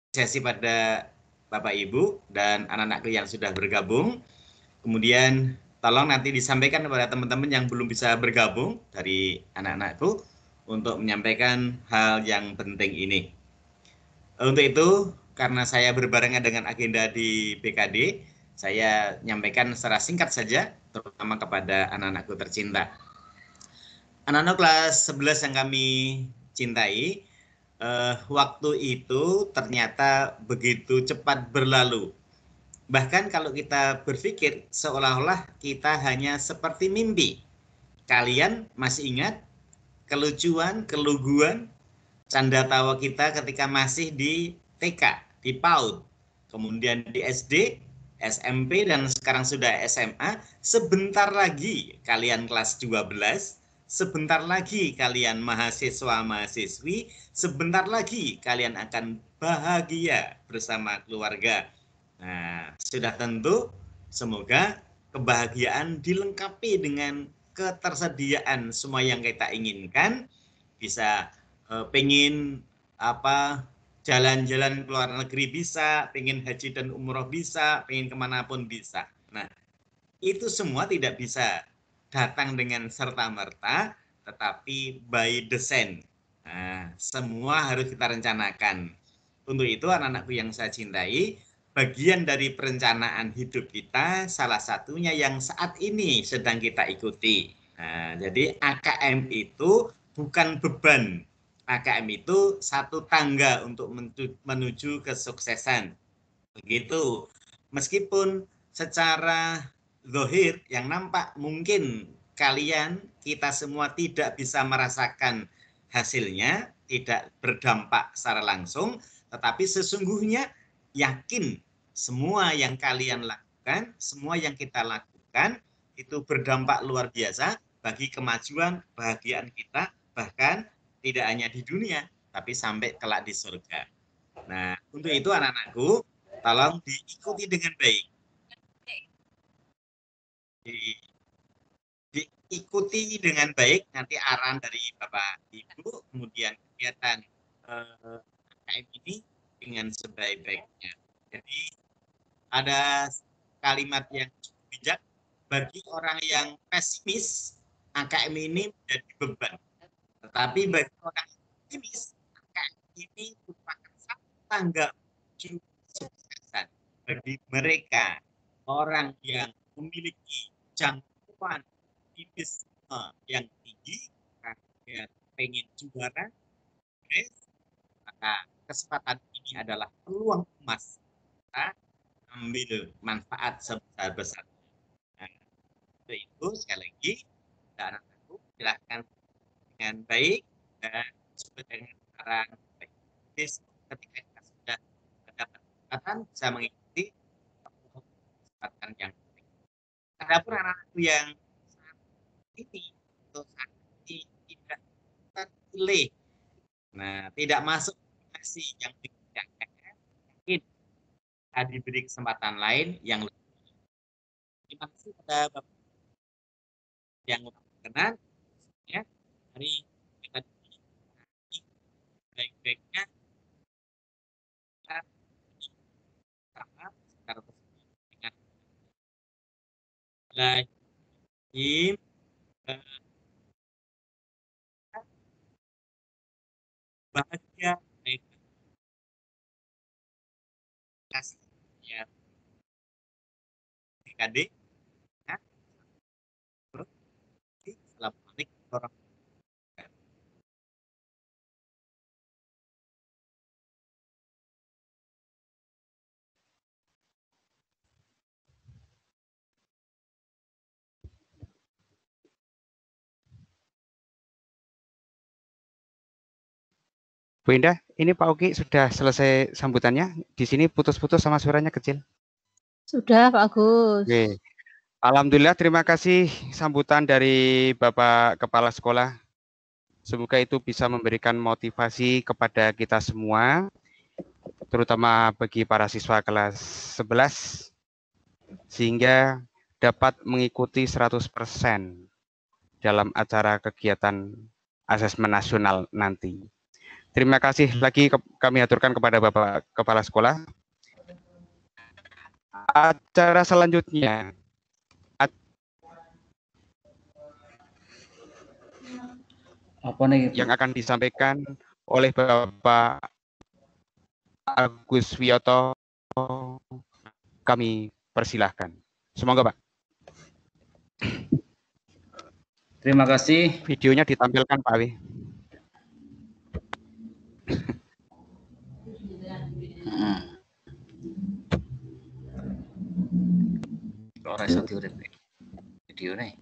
apresiasi pada Bapak Ibu dan anak-anakku yang sudah bergabung. Kemudian tolong nanti disampaikan kepada teman-teman yang belum bisa bergabung dari anak-anakku untuk menyampaikan hal yang penting ini. Untuk itu, karena saya berbarengan dengan agenda di BKD, saya nyampaikan secara singkat saja, terutama kepada anak-anakku tercinta. Anak-anak kelas 11 yang kami cintai, waktu itu ternyata begitu cepat berlalu. Bahkan kalau kita berpikir seolah-olah kita hanya seperti mimpi. Kalian masih ingat kelucuan, keluguan, canda tawa kita ketika masih di TK, di PAUD, kemudian di SD, SMP, dan sekarang sudah SMA. Sebentar lagi kalian kelas 12, sebentar lagi kalian mahasiswa-mahasiswi, sebentar lagi kalian akan bahagia bersama keluarga. Nah, sudah tentu semoga kebahagiaan dilengkapi dengan ketersediaan semua yang kita inginkan, bisa pengen apa jalan-jalan ke luar negeri bisa, pengen haji dan umroh bisa, pengen kemanapun bisa. Nah, itu semua tidak bisa datang dengan serta-merta, tetapi by design. Nah, semua harus kita rencanakan. Untuk itu, anak-anakku yang saya cintai, bagian dari perencanaan hidup kita, salah satunya yang saat ini sedang kita ikuti. Nah, jadi AKM itu bukan beban. AKM itu satu tangga untuk menuju kesuksesan. Begitu. Meskipun secara zahir yang nampak mungkin kalian, kita semua tidak bisa merasakan hasilnya, tidak berdampak secara langsung, tetapi sesungguhnya yakin semua yang kalian lakukan, semua yang kita lakukan itu berdampak luar biasa bagi kemajuan, kebahagiaan kita, bahkan tidak hanya di dunia, tapi sampai kelak di surga. Nah, untuk itu anak-anakku, tolong diikuti dengan baik. Diikuti dengan baik nanti arahan dari Bapak Ibu, kemudian kegiatan KM ini dengan sebaik-baiknya. Jadi ada kalimat yang cukup bijak, bagi orang yang pesimis, AKM ini menjadi beban. Tetapi bagi orang yang optimis, AKM ini merupakan satu tangga menuju kesuksesan. Bagi mereka, orang yang memiliki jangkauan optimisme yang tinggi, karena pengen juara, maka kesempatan ini adalah peluang emas. Kita ambil manfaat sebesar-besarnya. Nah, itu sekali lagi, anak-anakku silahkan dengan baik dan sesuai dengan saran baik. Jadi ketika kita sudah mendapat kesempatan bisa mengikuti kesempatan yang penting. Adapun anak-anakku yang saat ini atau saat ini tidak terpilih, nah tidak masuk aplikasi yang diberikan, mungkin diberi kesempatan lain yang lebih. Terima kasih pada Bapak yang berkenan ya dari kita baik-baiknya kita sama secara dengan lagi bahagia baik kasih ya DKD ya. Assalamualaikum warahmatullahi wabarakatuh. Bu Indah, ini Pak Oki sudah selesai sambutannya. Di sini putus-putus sama suaranya kecil. Sudah Pak Agus. Oke. Alhamdulillah, terima kasih sambutan dari Bapak Kepala Sekolah. Semoga itu bisa memberikan motivasi kepada kita semua, terutama bagi para siswa kelas 11, sehingga dapat mengikuti 100% dalam acara kegiatan asesmen nasional nanti. Terima kasih lagi kami aturkan kepada Bapak Kepala Sekolah. Acara selanjutnya apa nih yang akan disampaikan oleh Bapak Agus Wiyoto, kami persilahkan. Semoga Pak. Terima kasih. Videonya ditampilkan Pak Awi. Ora iso diurip video nih.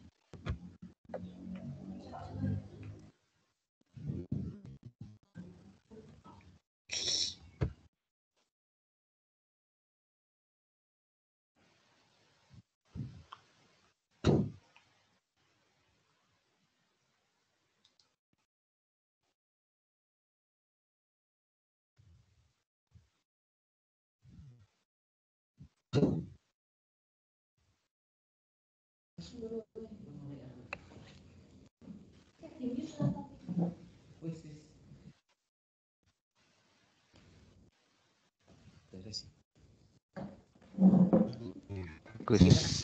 Gus.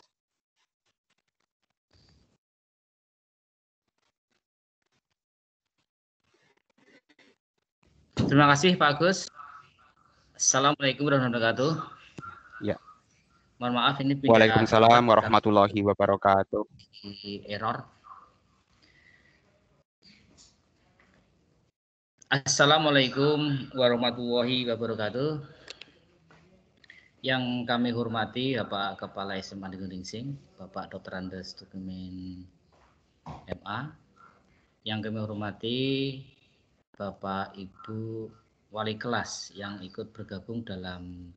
Terima kasih Pak Agus. Assalamualaikum warahmatullahi wabarakatuh. Ya. Mohon maaf ini Waalaikumsalam warahmatullahi wabarakatuh. Error. Assalamualaikum warahmatullahi wabarakatuh. Yang kami hormati Bapak Kepala SMA Negeri Gingsing, Bapak Dr. Andes Tukimin MA. Yang kami hormati Bapak Ibu Wali Kelas yang ikut bergabung dalam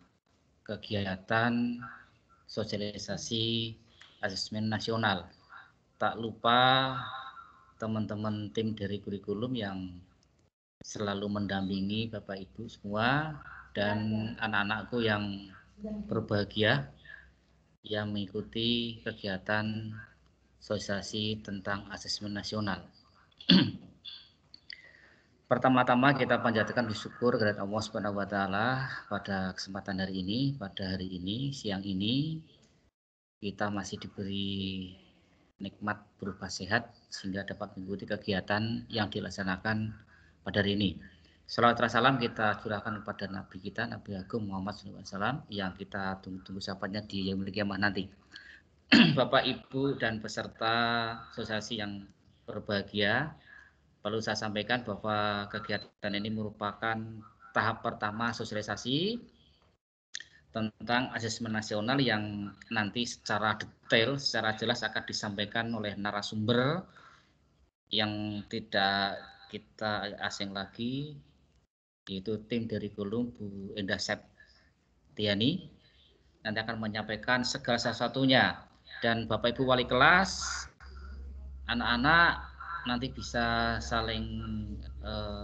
kegiatan sosialisasi asesmen nasional. Tak lupa teman-teman tim dari kurikulum yang selalu mendampingi Bapak Ibu semua dan anak-anakku yang berbahagia yang mengikuti kegiatan sosialisasi tentang asesmen nasional. Pertama-tama kita panjatkan bersyukur kepada Allah Subhanahu wa taala pada kesempatan hari ini, siang ini kita masih diberi nikmat berupa sehat sehingga dapat mengikuti kegiatan yang dilaksanakan pada hari ini. Salawat dan salam kita curahkan kepada Nabi kita, Nabi Agung Muhammad SAW yang kita tunggu-tunggu sahabatnya di yaumul kiamah nanti. Bapak, Ibu, dan peserta sosialisasi yang berbahagia, perlu saya sampaikan bahwa kegiatan ini merupakan tahap pertama sosialisasi tentang asesmen nasional yang nanti secara detail, secara jelas akan disampaikan oleh narasumber yang tidak kita asing lagi, yaitu tim dari kurikulum Bu Endah Septiani. Nanti akan menyampaikan segala sesuatunya. Dan Bapak Ibu Wali Kelas, anak-anak nanti bisa saling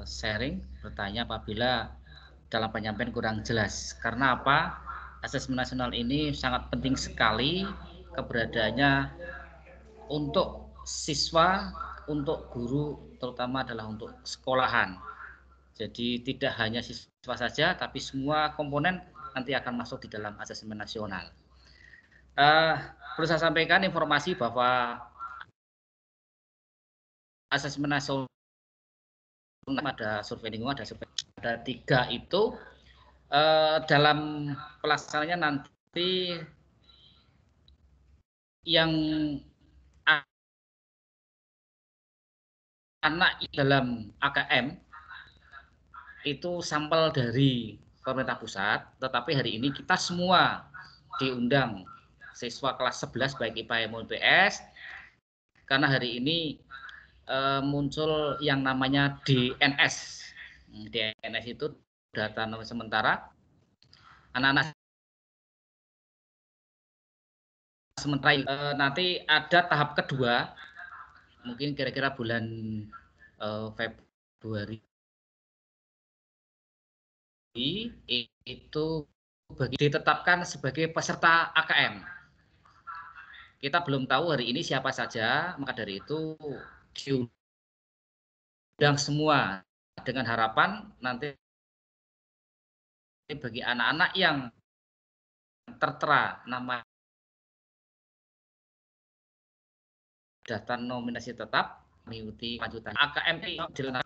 sharing, bertanya apabila dalam penyampaian kurang jelas. Karena apa? Asesmen nasional ini sangat penting sekali keberadaannya untuk siswa, untuk guru, terutama adalah untuk sekolahan. Jadi tidak hanya siswa saja, tapi semua komponen nanti akan masuk di dalam asesmen nasional. Perlu saya sampaikan informasi bahwa asesmen nasional ada survei lingkungan, ada 3 itu dalam pelaksanaannya nanti yang anak dalam AKM itu sampel dari pemerintah pusat, tetapi hari ini kita semua diundang siswa kelas 11 baik IPA maupun IPS karena hari ini muncul yang namanya DNS. DNS itu data nomor sementara anak-anak sementara. Nanti ada tahap kedua mungkin kira-kira bulan Februari itu ditetapkan sebagai peserta AKM. Kita belum tahu hari ini siapa saja, maka dari itu diundang semua dengan harapan nanti bagi anak-anak yang tertera nama daftar nominasi tetap mengikuti lanjutan AKM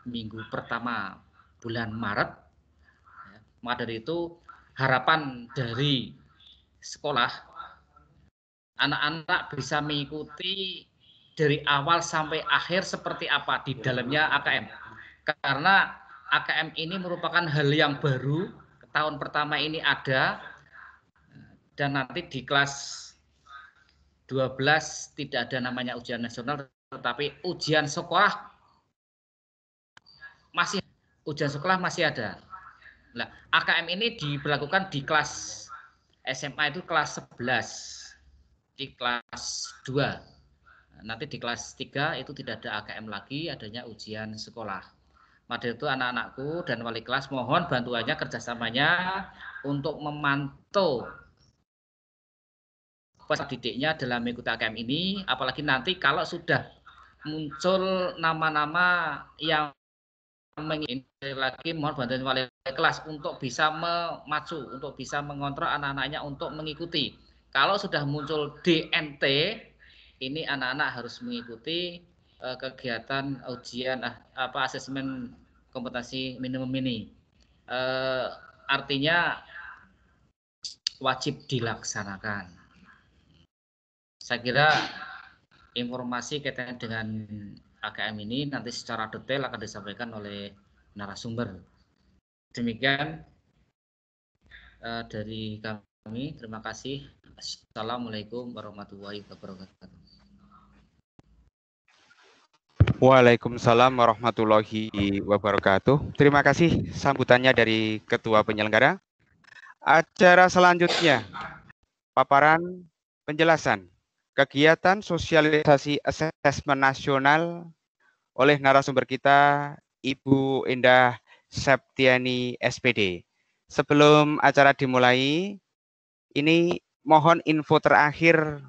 minggu pertama bulan Maret. Maka dari itu harapan dari sekolah anak-anak bisa mengikuti dari awal sampai akhir seperti apa di dalamnya AKM. Karena AKM ini merupakan hal yang baru, tahun pertama ini ada, dan nanti di kelas 12 tidak ada namanya ujian nasional, tetapi ujian sekolah masih ada. Nah, AKM ini diberlakukan di kelas SMA itu kelas 11, di kelas 2. Nanti di kelas 3 itu tidak ada AKM lagi, adanya ujian sekolah. Maka itu anak-anakku dan wali kelas mohon bantuannya, kerjasamanya untuk memantau peserta didiknya dalam mengikuti AKM ini, apalagi nanti kalau sudah muncul nama-nama yang menginginkan lagi, mohon bantuan wali kelas untuk bisa memacu, untuk bisa mengontrol anak-anaknya untuk mengikuti. Kalau sudah muncul DNT, ini anak-anak harus mengikuti kegiatan ujian asesmen kompetensi minimum ini. Artinya wajib dilaksanakan. Saya kira informasi kaitan dengan AKM ini nanti secara detail akan disampaikan oleh narasumber. Demikian dari kami. Terima kasih. Assalamualaikum warahmatullahi wabarakatuh. Waalaikumsalam warahmatullahi wabarakatuh. Terima kasih sambutannya dari Ketua Penyelenggara. Acara selanjutnya, paparan penjelasan kegiatan sosialisasi asesmen nasional oleh narasumber kita, Ibu Indah Septiani SPD. Sebelum acara dimulai, ini mohon info terakhir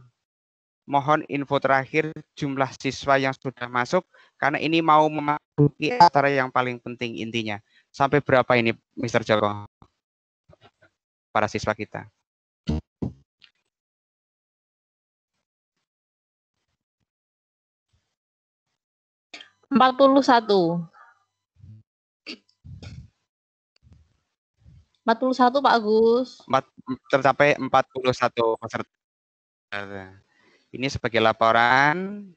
jumlah siswa yang sudah masuk, karena ini mau memasuki acara yang paling penting intinya. Sampai berapa ini, Mr. Joko? Para siswa kita. 41 Pak Agus. Tercapai 41 peserta. Ini sebagai laporan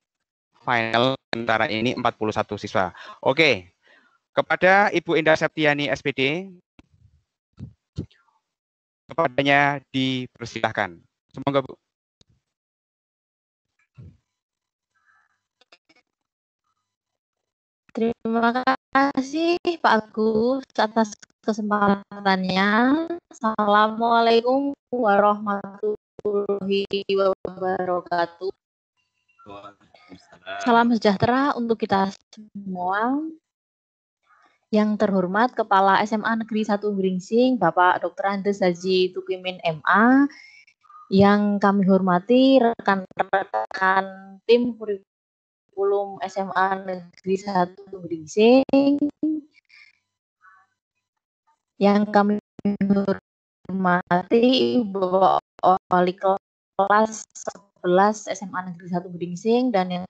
final antara ini 41 siswa. Oke. Kepada Ibu Indah Septiani SPD, kepadanya dipersilahkan. Semoga Bu. Terima kasih Pak Agus atas kesempatannya. Assalamualaikum warahmatullahi wabarakatuh. Salam sejahtera untuk kita semua. Yang terhormat Kepala SMA Negeri 1 Gringsing, Bapak Dr. Andes Haji Tukimin MA, yang kami hormati rekan-rekan tim kurikulum SMA Negeri 1 Gringsing, yang kami hormati Bapak Wali Kelas 11 SMA Negeri 1 Gringsing dan yang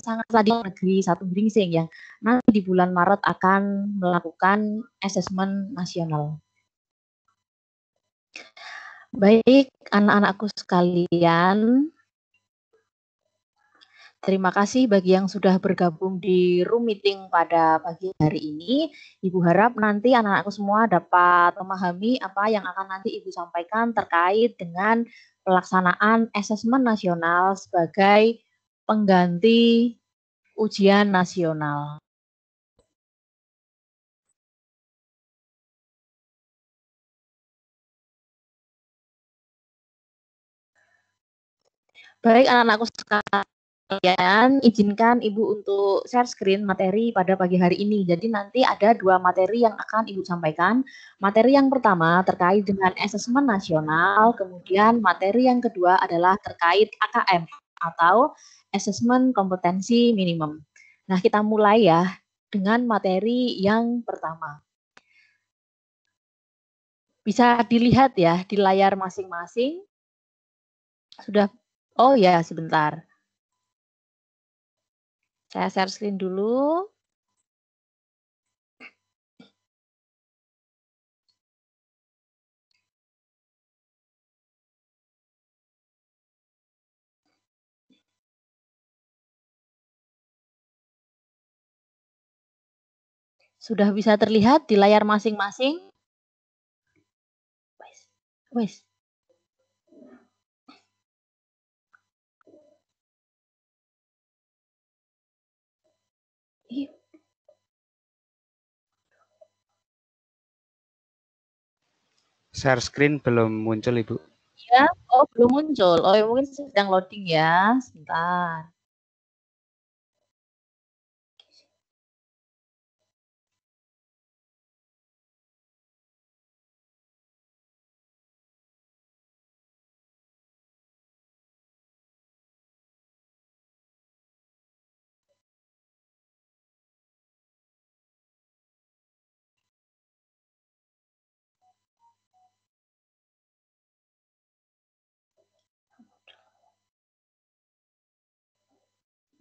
sangat tadi Negeri 1 Gringsing yang nanti di bulan Maret akan melakukan asesmen nasional. Baik, anak-anakku sekalian, terima kasih bagi yang sudah bergabung di room meeting pada pagi hari ini. Ibu harap nanti anak-anakku semua dapat memahami apa yang akan nanti Ibu sampaikan terkait dengan pelaksanaan asesmen nasional sebagai pengganti ujian nasional. Baik, anak-anakku sekalian, izinkan Ibu untuk share screen materi pada pagi hari ini. Jadi nanti ada 2 materi yang akan Ibu sampaikan. Materi yang pertama terkait dengan asesmen nasional, kemudian materi yang kedua adalah terkait AKM atau asesmen kompetensi minimum. Nah, kita mulai ya. dengan materi yang pertama. Bisa dilihat ya di layar masing-masing. Sudah, oh ya sebentar. Saya share screen dulu. Sudah bisa terlihat di layar masing-masing? Wes. Share screen belum muncul, Ibu. Ya, oh belum muncul. Oh ya mungkin sedang loading ya, sebentar.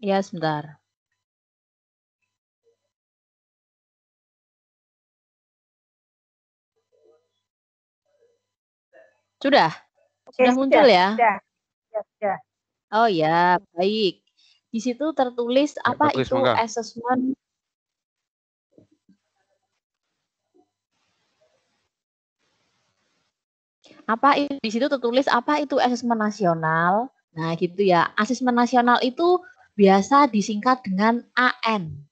Ya, sebentar. Sudah? Sudah muncul ya? Sudah. Oh ya, baik. Di situ tertulis Ya, apa bagus, itu monggo. assessment. Di situ tertulis apa itu asesmen nasional. Nah, gitu ya. Asesmen nasional itu biasa disingkat dengan AN.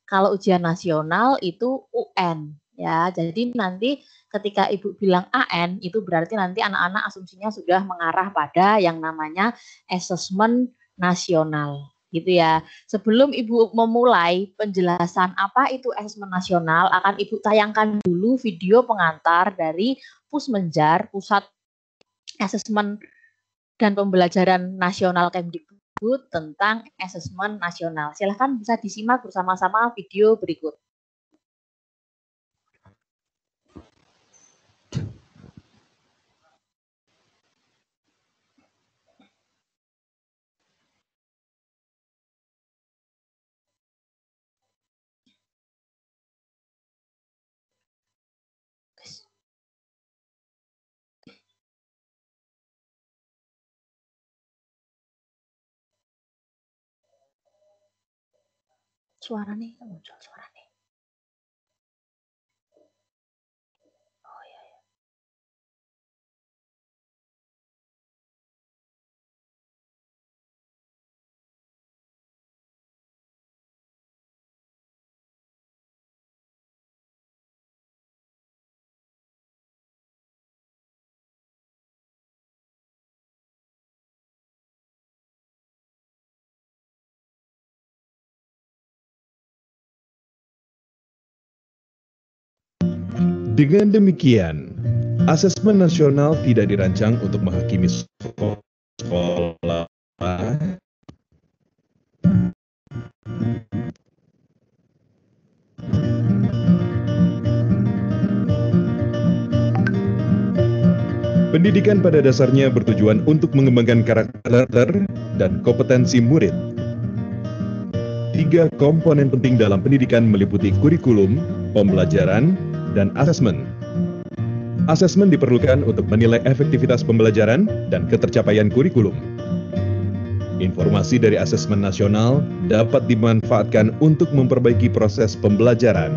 Kalau ujian nasional itu UN ya. Jadi nanti ketika Ibu bilang AN itu berarti nanti anak-anak asumsinya sudah mengarah pada yang namanya asesmen nasional. Gitu ya. Sebelum Ibu memulai penjelasan apa itu asesmen nasional, akan Ibu tayangkan dulu video pengantar dari Pusmenjar, Pusat Asesmen dan Pembelajaran Nasional Kemdikbud tentang asesmen nasional. Silahkan bisa disimak bersama-sama video berikut. Suaranya muncul suaranya. Oh iya. Dengan demikian, asesmen nasional tidak dirancang untuk menghakimi sekolah. Pendidikan pada dasarnya bertujuan untuk mengembangkan karakter dan kompetensi murid. 3 komponen penting dalam pendidikan meliputi kurikulum, pembelajaran, dan asesmen. Asesmen diperlukan untuk menilai efektivitas pembelajaran dan ketercapaian kurikulum. Informasi dari asesmen nasional dapat dimanfaatkan untuk memperbaiki proses pembelajaran.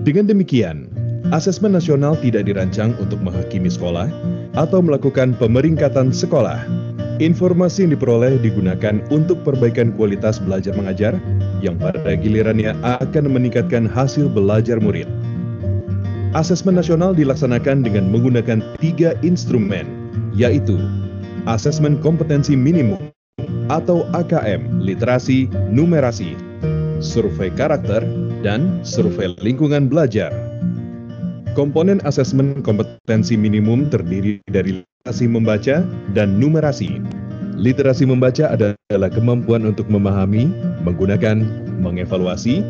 Dengan demikian, asesmen nasional tidak dirancang untuk menghakimi sekolah atau melakukan pemeringkatan sekolah. Informasi yang diperoleh digunakan untuk perbaikan kualitas belajar mengajar yang pada gilirannya akan meningkatkan hasil belajar murid. Asesmen nasional dilaksanakan dengan menggunakan 3 instrumen, yaitu Asesmen Kompetensi Minimum atau AKM, Literasi, Numerasi, Survei Karakter, dan Survei Lingkungan Belajar. Komponen asesmen kompetensi minimum terdiri dari literasi membaca dan numerasi. Literasi membaca adalah kemampuan untuk memahami, menggunakan, mengevaluasi,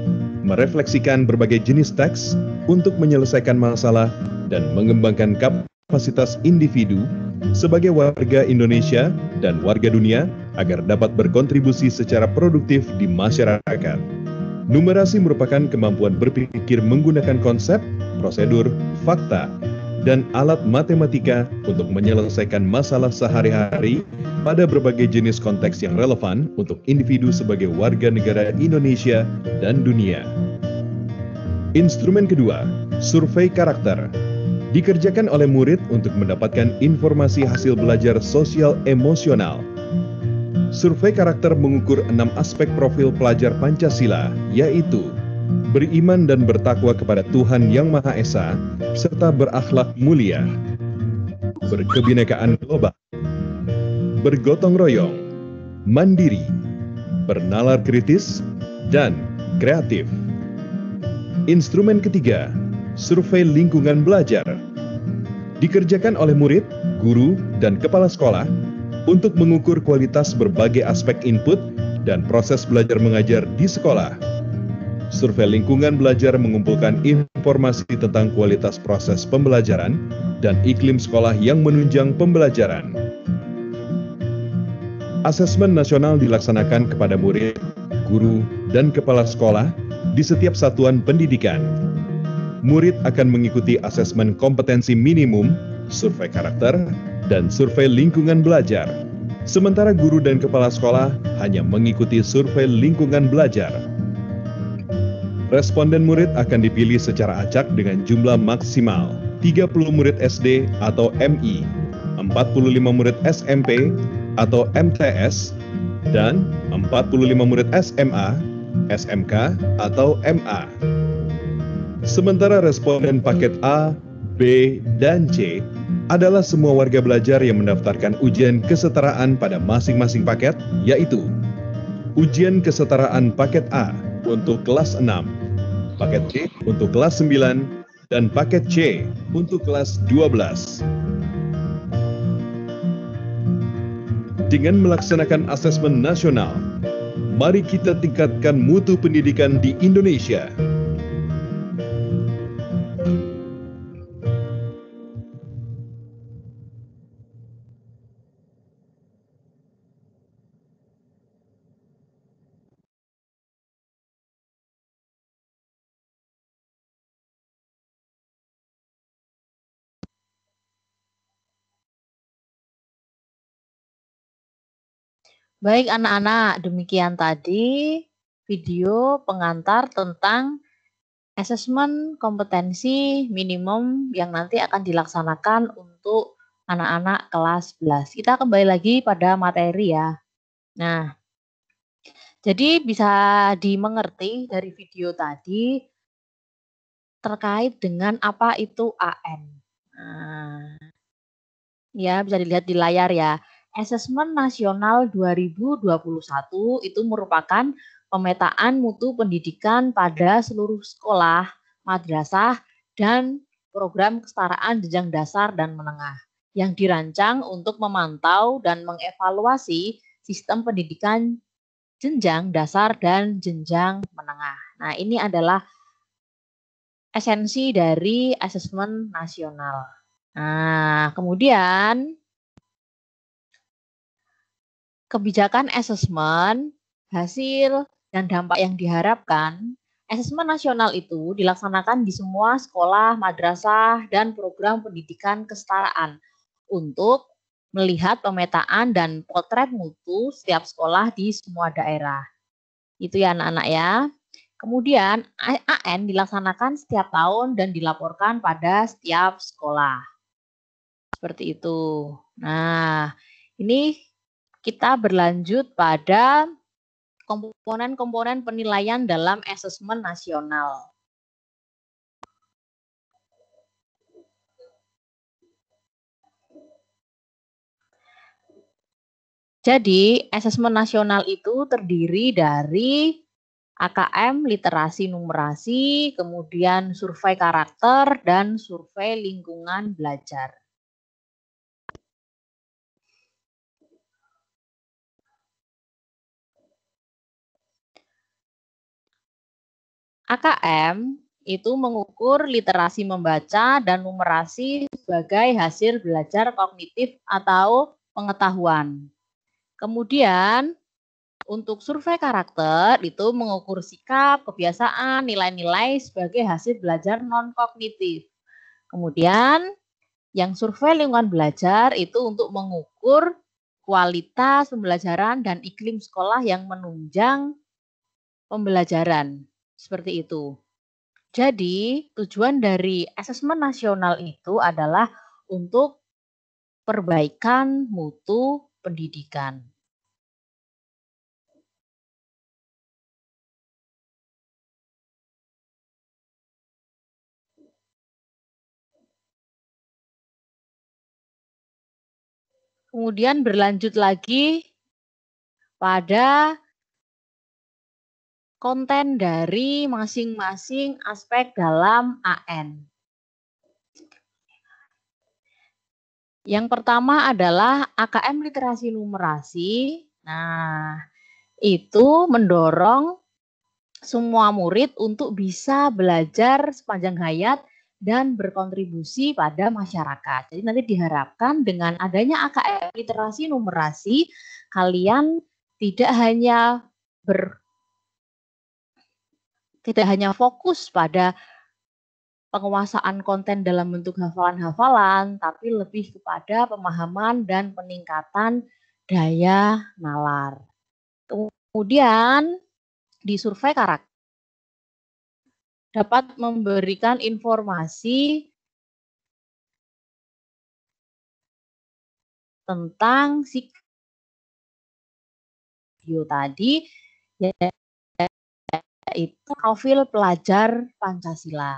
merefleksikan berbagai jenis teks untuk menyelesaikan masalah dan mengembangkan kapasitas individu sebagai warga Indonesia dan warga dunia agar dapat berkontribusi secara produktif di masyarakat. Numerasi merupakan kemampuan berpikir menggunakan konsep, prosedur, fakta, dan alat matematika untuk menyelesaikan masalah sehari-hari pada berbagai jenis konteks yang relevan untuk individu sebagai warga negara Indonesia dan dunia. Instrumen kedua, survei karakter. Dikerjakan oleh murid untuk mendapatkan informasi hasil belajar sosial emosional. Survei karakter mengukur 6 aspek profil pelajar Pancasila, yaitu beriman dan bertakwa kepada Tuhan Yang Maha Esa, serta berakhlak mulia, berkebinekaan global, bergotong royong, mandiri, bernalar kritis, dan kreatif. Instrumen ketiga, survei lingkungan belajar. Dikerjakan oleh murid, guru, dan kepala sekolah untuk mengukur kualitas berbagai aspek input dan proses belajar mengajar di sekolah. Survei lingkungan belajar mengumpulkan informasi tentang kualitas proses pembelajaran dan iklim sekolah yang menunjang pembelajaran. Asesmen nasional dilaksanakan kepada murid, guru, dan kepala sekolah di setiap satuan pendidikan. Murid akan mengikuti asesmen kompetensi minimum, survei karakter, dan survei lingkungan belajar. Sementara guru dan kepala sekolah hanya mengikuti survei lingkungan belajar. Responden murid akan dipilih secara acak dengan jumlah maksimal 30 murid SD atau MI, 45 murid SMP atau MTS, dan 45 murid SMA, SMK atau MA. Sementara responden paket A, B, dan C adalah semua warga belajar yang mendaftarkan ujian kesetaraan pada masing-masing paket, yaitu ujian kesetaraan paket A untuk kelas 6, paket B untuk kelas 9, dan paket C untuk kelas 12. Dengan melaksanakan asesmen nasional, mari kita tingkatkan mutu pendidikan di Indonesia. Baik anak-anak, demikian tadi video pengantar tentang asesmen kompetensi minimum yang nanti akan dilaksanakan untuk anak-anak kelas 11. Kita kembali lagi pada materi ya. Nah, jadi bisa dimengerti dari video tadi terkait dengan apa itu AN. Nah, ya bisa dilihat di layar ya. Asesmen Nasional 2021 itu merupakan pemetaan mutu pendidikan pada seluruh sekolah, madrasah, dan program kesetaraan jenjang dasar dan menengah yang dirancang untuk memantau dan mengevaluasi sistem pendidikan jenjang dasar dan jenjang menengah. Nah, ini adalah esensi dari asesmen nasional. Nah, kemudian kebijakan asesmen, hasil, dan dampak yang diharapkan, asesmen nasional itu dilaksanakan di semua sekolah, madrasah, dan program pendidikan kesetaraan untuk melihat pemetaan dan potret mutu setiap sekolah di semua daerah. Itu ya anak-anak ya. Kemudian AN dilaksanakan setiap tahun dan dilaporkan pada setiap sekolah. Seperti itu. Nah, ini kita berlanjut pada komponen-komponen penilaian dalam asesmen nasional. Jadi, asesmen nasional itu terdiri dari AKM, literasi numerasi, kemudian survei karakter, dan survei lingkungan belajar. AKM itu mengukur literasi membaca dan numerasi sebagai hasil belajar kognitif atau pengetahuan. Kemudian untuk survei karakter itu mengukur sikap, kebiasaan, nilai-nilai sebagai hasil belajar non-kognitif. Kemudian yang survei lingkungan belajar itu untuk mengukur kualitas pembelajaran dan iklim sekolah yang menunjang pembelajaran. Seperti itu. Jadi, tujuan dari asesmen nasional itu adalah untuk perbaikan mutu pendidikan. Kemudian berlanjut lagi pada konten dari masing-masing aspek dalam AN. Yang pertama adalah AKM literasi numerasi. Nah, itu mendorong semua murid untuk bisa belajar sepanjang hayat dan berkontribusi pada masyarakat. Jadi nanti diharapkan dengan adanya AKM literasi numerasi, kalian tidak hanya fokus pada penguasaan konten dalam bentuk hafalan-hafalan, tapi lebih kepada pemahaman dan peningkatan daya nalar. Kemudian di survei karakter dapat memberikan informasi tentang si video tadi, yaitu profil pelajar Pancasila.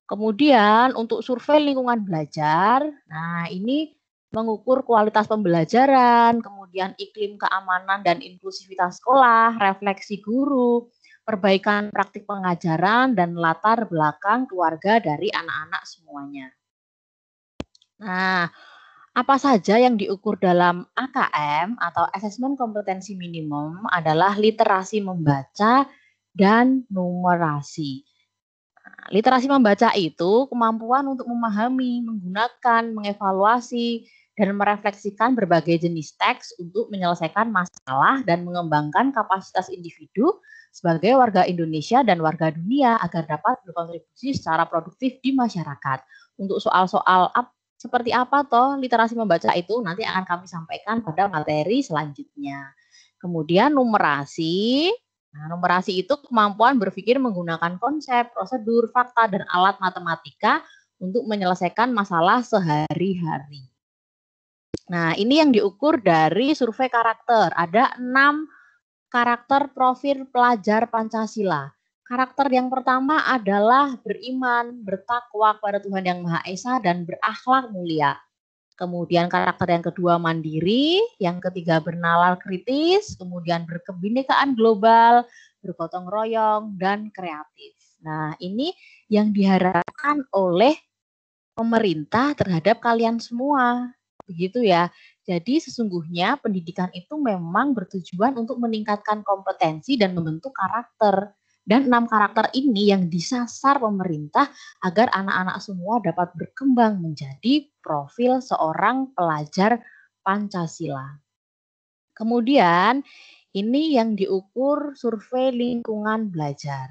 Kemudian untuk survei lingkungan belajar, nah ini mengukur kualitas pembelajaran, kemudian iklim keamanan dan inklusivitas sekolah, refleksi guru, perbaikan praktik pengajaran, dan latar belakang keluarga dari anak-anak semuanya. Nah, apa saja yang diukur dalam AKM atau Asesmen Kompetensi Minimum adalah literasi membaca dan numerasi. Literasi membaca itu kemampuan untuk memahami, menggunakan, mengevaluasi, dan merefleksikan berbagai jenis teks untuk menyelesaikan masalah dan mengembangkan kapasitas individu sebagai warga Indonesia dan warga dunia agar dapat berkontribusi secara produktif di masyarakat. Untuk soal-soal seperti apa toh literasi membaca itu nanti akan kami sampaikan pada materi selanjutnya. Kemudian numerasi. Nah, numerasi itu kemampuan berpikir menggunakan konsep, prosedur, fakta, dan alat matematika untuk menyelesaikan masalah sehari-hari. Nah, ini yang diukur dari survei karakter. Ada 6 karakter profil pelajar Pancasila. Karakter yang pertama adalah beriman, bertakwa kepada Tuhan Yang Maha Esa, dan berakhlak mulia. Kemudian karakter yang kedua mandiri, yang ketiga bernalar kritis, kemudian berkebinekaan global, bergotong royong, dan kreatif. Nah, ini yang diharapkan oleh pemerintah terhadap kalian semua. Begitu ya. Jadi sesungguhnya pendidikan itu memang bertujuan untuk meningkatkan kompetensi dan membentuk karakter. Dan 6 karakter ini yang disasar pemerintah agar anak-anak semua dapat berkembang menjadi profil seorang pelajar Pancasila. Kemudian ini yang diukur survei lingkungan belajar.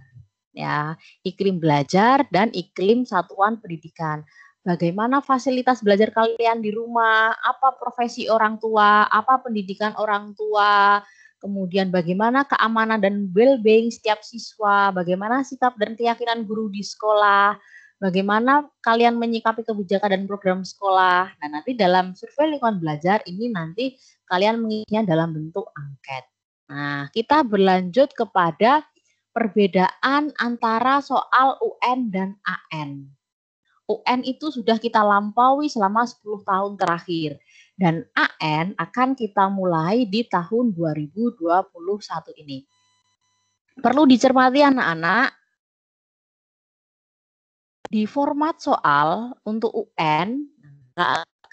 Ya, iklim belajar dan iklim satuan pendidikan. Bagaimana fasilitas belajar kalian di rumah, apa profesi orang tua, apa pendidikan orang tua, kemudian bagaimana keamanan dan well-being setiap siswa, bagaimana sikap dan keyakinan guru di sekolah, bagaimana kalian menyikapi kebijakan dan program sekolah. Nah, nanti dalam survei lingkungan belajar ini nanti kalian mengisinya dalam bentuk angket. Nah, kita berlanjut kepada perbedaan antara soal UN dan AN. UN itu sudah kita lampaui selama 10 tahun terakhir. Dan AN akan kita mulai di tahun 2021 ini. Perlu dicermati anak-anak, di format soal untuk UN,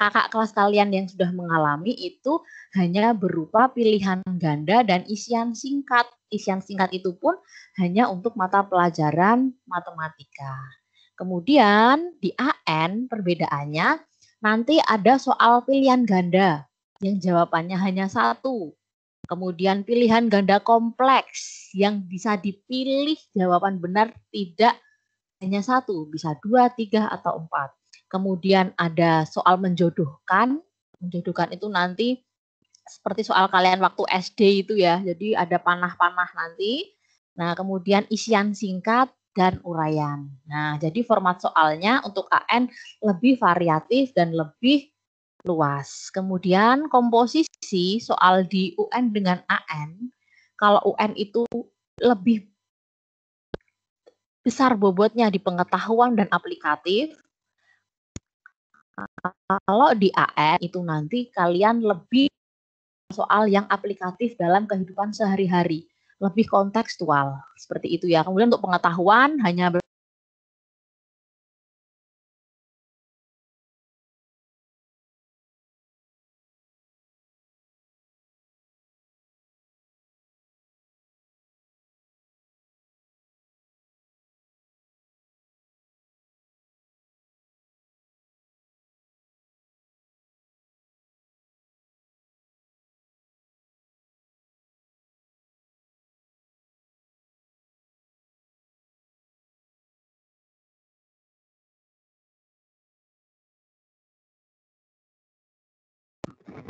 kakak kelas kalian yang sudah mengalami itu hanya berupa pilihan ganda dan isian singkat isian singkat itu pun hanya untuk mata pelajaran matematika. Kemudian di AN perbedaannya nanti ada soal pilihan ganda yang jawabannya hanya satu. Kemudian pilihan ganda kompleks yang bisa dipilih jawaban benar tidak hanya satu, bisa 2, 3, atau 4. Kemudian ada soal menjodohkan. Menjodohkan itu nanti seperti soal kalian waktu SD itu ya. Jadi ada panah-panah nanti. Nah, kemudian isian singkat dan uraian. Nah, jadi format soalnya untuk AN lebih variatif dan lebih luas. Kemudian komposisi soal di UN dengan AN, kalau UN itu lebih besar bobotnya di pengetahuan dan aplikatif. Kalau di AN itu nanti kalian lebih soal yang aplikatif dalam kehidupan sehari-hari, lebih kontekstual, seperti itu ya. Kemudian untuk pengetahuan hanya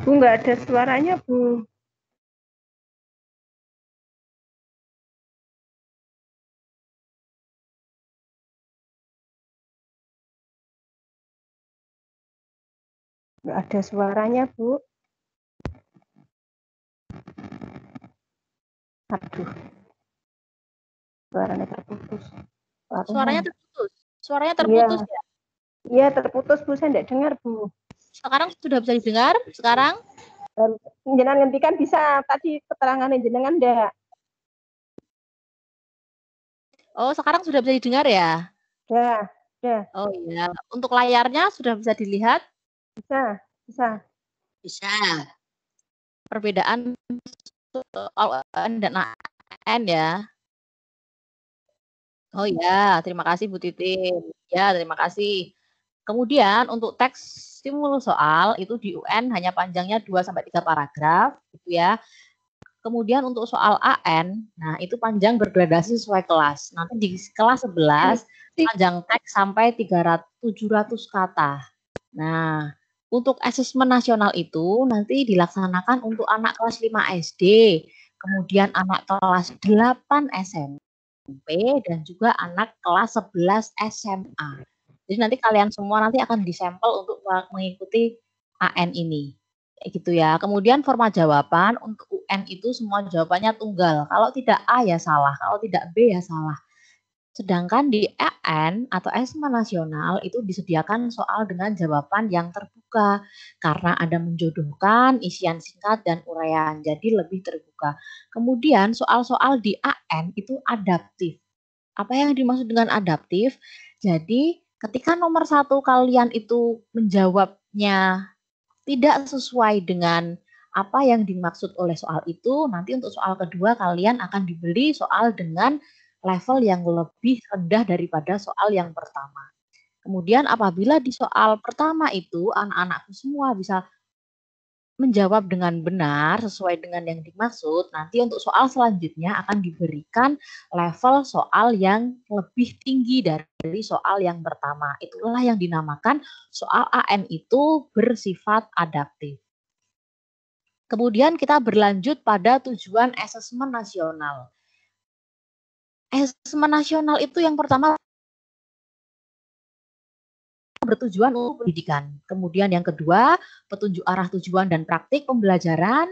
Bu, nggak ada suaranya, Bu. Nggak ada suaranya, Bu. Aduh. Suaranya terputus. suaranya terputus. Suaranya terputus ya. Iya, terputus, Bu. Saya nggak dengar, Bu. Sekarang sudah bisa didengar? Sekarang? Jenengan ngendikan bisa. Tadi keterangan jenengan enggak? Oh, sekarang sudah bisa didengar ya? Ya, ya. Oh iya. Untuk layarnya sudah bisa dilihat? Bisa, bisa. Bisa. Perbedaan soal UN dan AN ya. Oh iya, terima kasih Bu Titin. Ya, terima kasih. Kemudian untuk teks stimulus soal itu di UN hanya panjangnya 2-3 paragraf gitu ya. Kemudian untuk soal AN, nah itu panjang bergradasi sesuai kelas. Nanti di kelas 11 panjang teks sampai 700 kata. Nah, untuk asesmen nasional itu nanti dilaksanakan untuk anak kelas 5 SD, kemudian anak kelas 8 SMP, dan juga anak kelas 11 SMA. Jadi nanti kalian semua nanti akan disampel untuk mengikuti AN ini. Kayak gitu ya. Kemudian format jawaban untuk UN itu semua jawabannya tunggal. Kalau tidak A ya salah, kalau tidak B ya salah. Sedangkan di AN atau asesmen nasional itu disediakan soal dengan jawaban yang terbuka karena ada menjodohkan, isian singkat dan uraian. Jadi lebih terbuka. Kemudian soal-soal di AN itu adaptif. Apa yang dimaksud dengan adaptif? Jadi ketika nomor 1 kalian itu menjawabnya tidak sesuai dengan apa yang dimaksud oleh soal itu, nanti untuk soal kedua kalian akan diberi soal dengan level yang lebih rendah daripada soal yang pertama. Kemudian apabila di soal pertama itu anak-anakku semua bisa menjawab dengan benar sesuai dengan yang dimaksud, nanti untuk soal selanjutnya akan diberikan level soal yang lebih tinggi dari soal yang pertama. Itulah yang dinamakan soal AN itu bersifat adaptif. Kemudian kita berlanjut pada tujuan asesmen nasional. Asesmen nasional itu yang pertama bertujuan untuk pendidikan. Kemudian yang kedua, petunjuk arah tujuan dan praktik pembelajaran.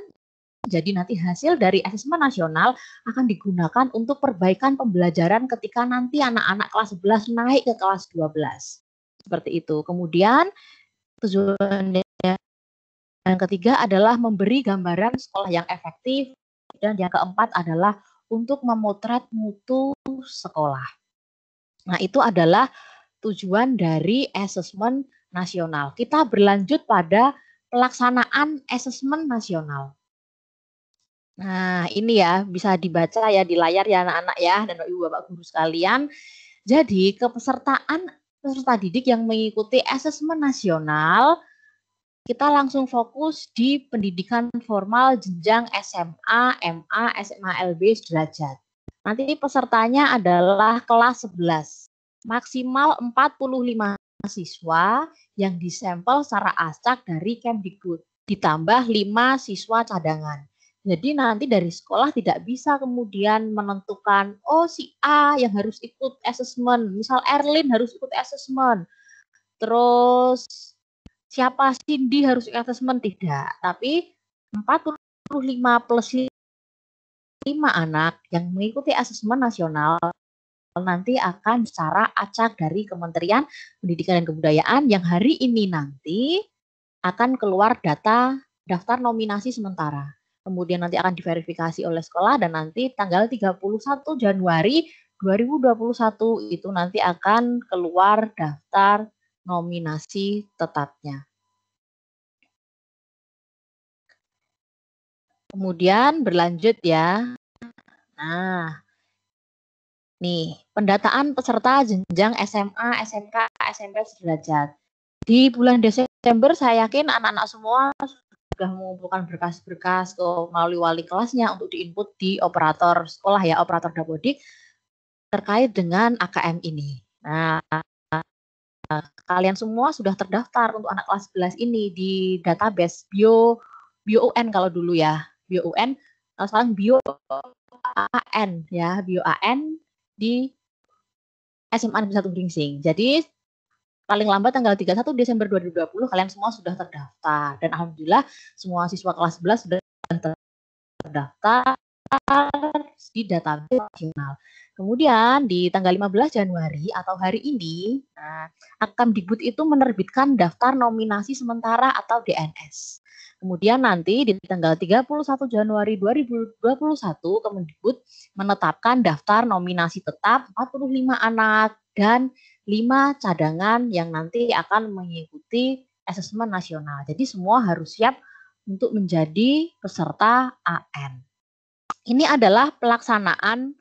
Jadi nanti hasil dari asesmen nasional akan digunakan untuk perbaikan pembelajaran ketika nanti anak-anak kelas 11 naik ke kelas 12. Seperti itu. Kemudian tujuan yang ketiga adalah memberi gambaran sekolah yang efektif. Dan yang keempat adalah untuk memotret mutu sekolah. Nah, itu adalah tujuan dari asesmen nasional. Kita berlanjut pada pelaksanaan asesmen nasional. Nah, ini ya bisa dibaca ya di layar ya anak-anak ya dan Ibu Bapak guru sekalian. Jadi, kepesertaan peserta didik yang mengikuti asesmen nasional kita langsung fokus di pendidikan formal jenjang SMA, MA, SMA LB sederajat. Nanti pesertanya adalah kelas 11. Maksimal 45 siswa yang disampel secara acak dari Kemdikbud. Ditambah 5 siswa cadangan. Jadi nanti dari sekolah tidak bisa kemudian menentukan, oh si A yang harus ikut asesmen, misal Erlin harus ikut asesmen, terus siapa Cindy harus ikut asesmen, tidak. Tapi 45 plus 5 anak yang mengikuti asesmen nasional nanti akan secara acak dari Kementerian Pendidikan dan Kebudayaan yang hari ini nanti akan keluar daftar nominasi sementara. Kemudian nanti akan diverifikasi oleh sekolah dan nanti tanggal 31 Januari 2021 itu nanti akan keluar daftar nominasi tetapnya. Kemudian berlanjut ya. Nah, nih pendataan peserta jenjang SMA, SMK, SMP sederajat. Di bulan Desember saya yakin anak-anak semua sudah mengumpulkan berkas-berkas melalui wali kelasnya untuk diinput di operator sekolah ya, operator Dapodik terkait dengan AKM ini. Nah, kalian semua sudah terdaftar untuk anak kelas 11 ini di database BioUN kalau dulu ya, BioUN, sekarang BioAN ya, BioAN di SMA Negeri 1 Gringsing. Jadi paling lambat tanggal 31 Desember 2020 kalian semua sudah terdaftar dan alhamdulillah semua siswa kelas 11 sudah terdaftar di database nasional. Kemudian di tanggal 15 Januari atau hari ini, Kemdikbud itu menerbitkan daftar nominasi sementara atau DNS. Kemudian nanti di tanggal 31 Januari 2021 Kemdikbud menetapkan daftar nominasi tetap 45 anak dan 5 cadangan yang nanti akan mengikuti asesmen nasional. Jadi semua harus siap untuk menjadi peserta AN. Ini adalah pelaksanaan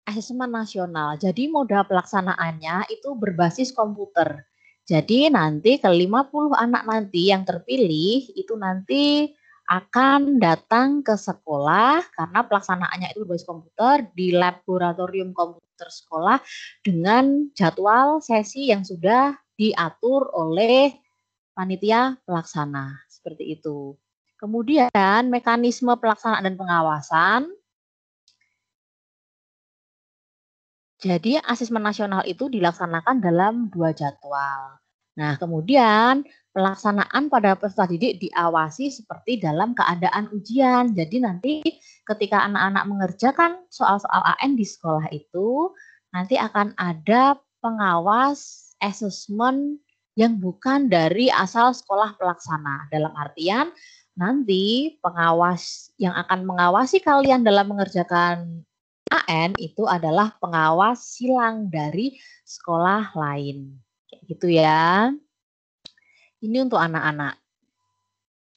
asesmen nasional. Jadi moda pelaksanaannya itu berbasis komputer. Jadi nanti ke-50 anak nanti yang terpilih itu nanti akan datang ke sekolah karena pelaksanaannya itu berbasis komputer di laboratorium komputer sekolah dengan jadwal sesi yang sudah diatur oleh panitia pelaksana. Seperti itu. Kemudian mekanisme pelaksanaan dan pengawasan. Jadi asesmen nasional itu dilaksanakan dalam 2 jadwal. Nah, kemudian pelaksanaan pada peserta didik diawasi seperti dalam keadaan ujian. Jadi nanti ketika anak-anak mengerjakan soal-soal AN di sekolah itu, nanti akan ada pengawas asesmen yang bukan dari asal sekolah pelaksana. Dalam artian nanti pengawas yang akan mengawasi kalian dalam mengerjakan AN itu adalah pengawas silang dari sekolah lain. Kayak gitu ya. Ini untuk anak-anak.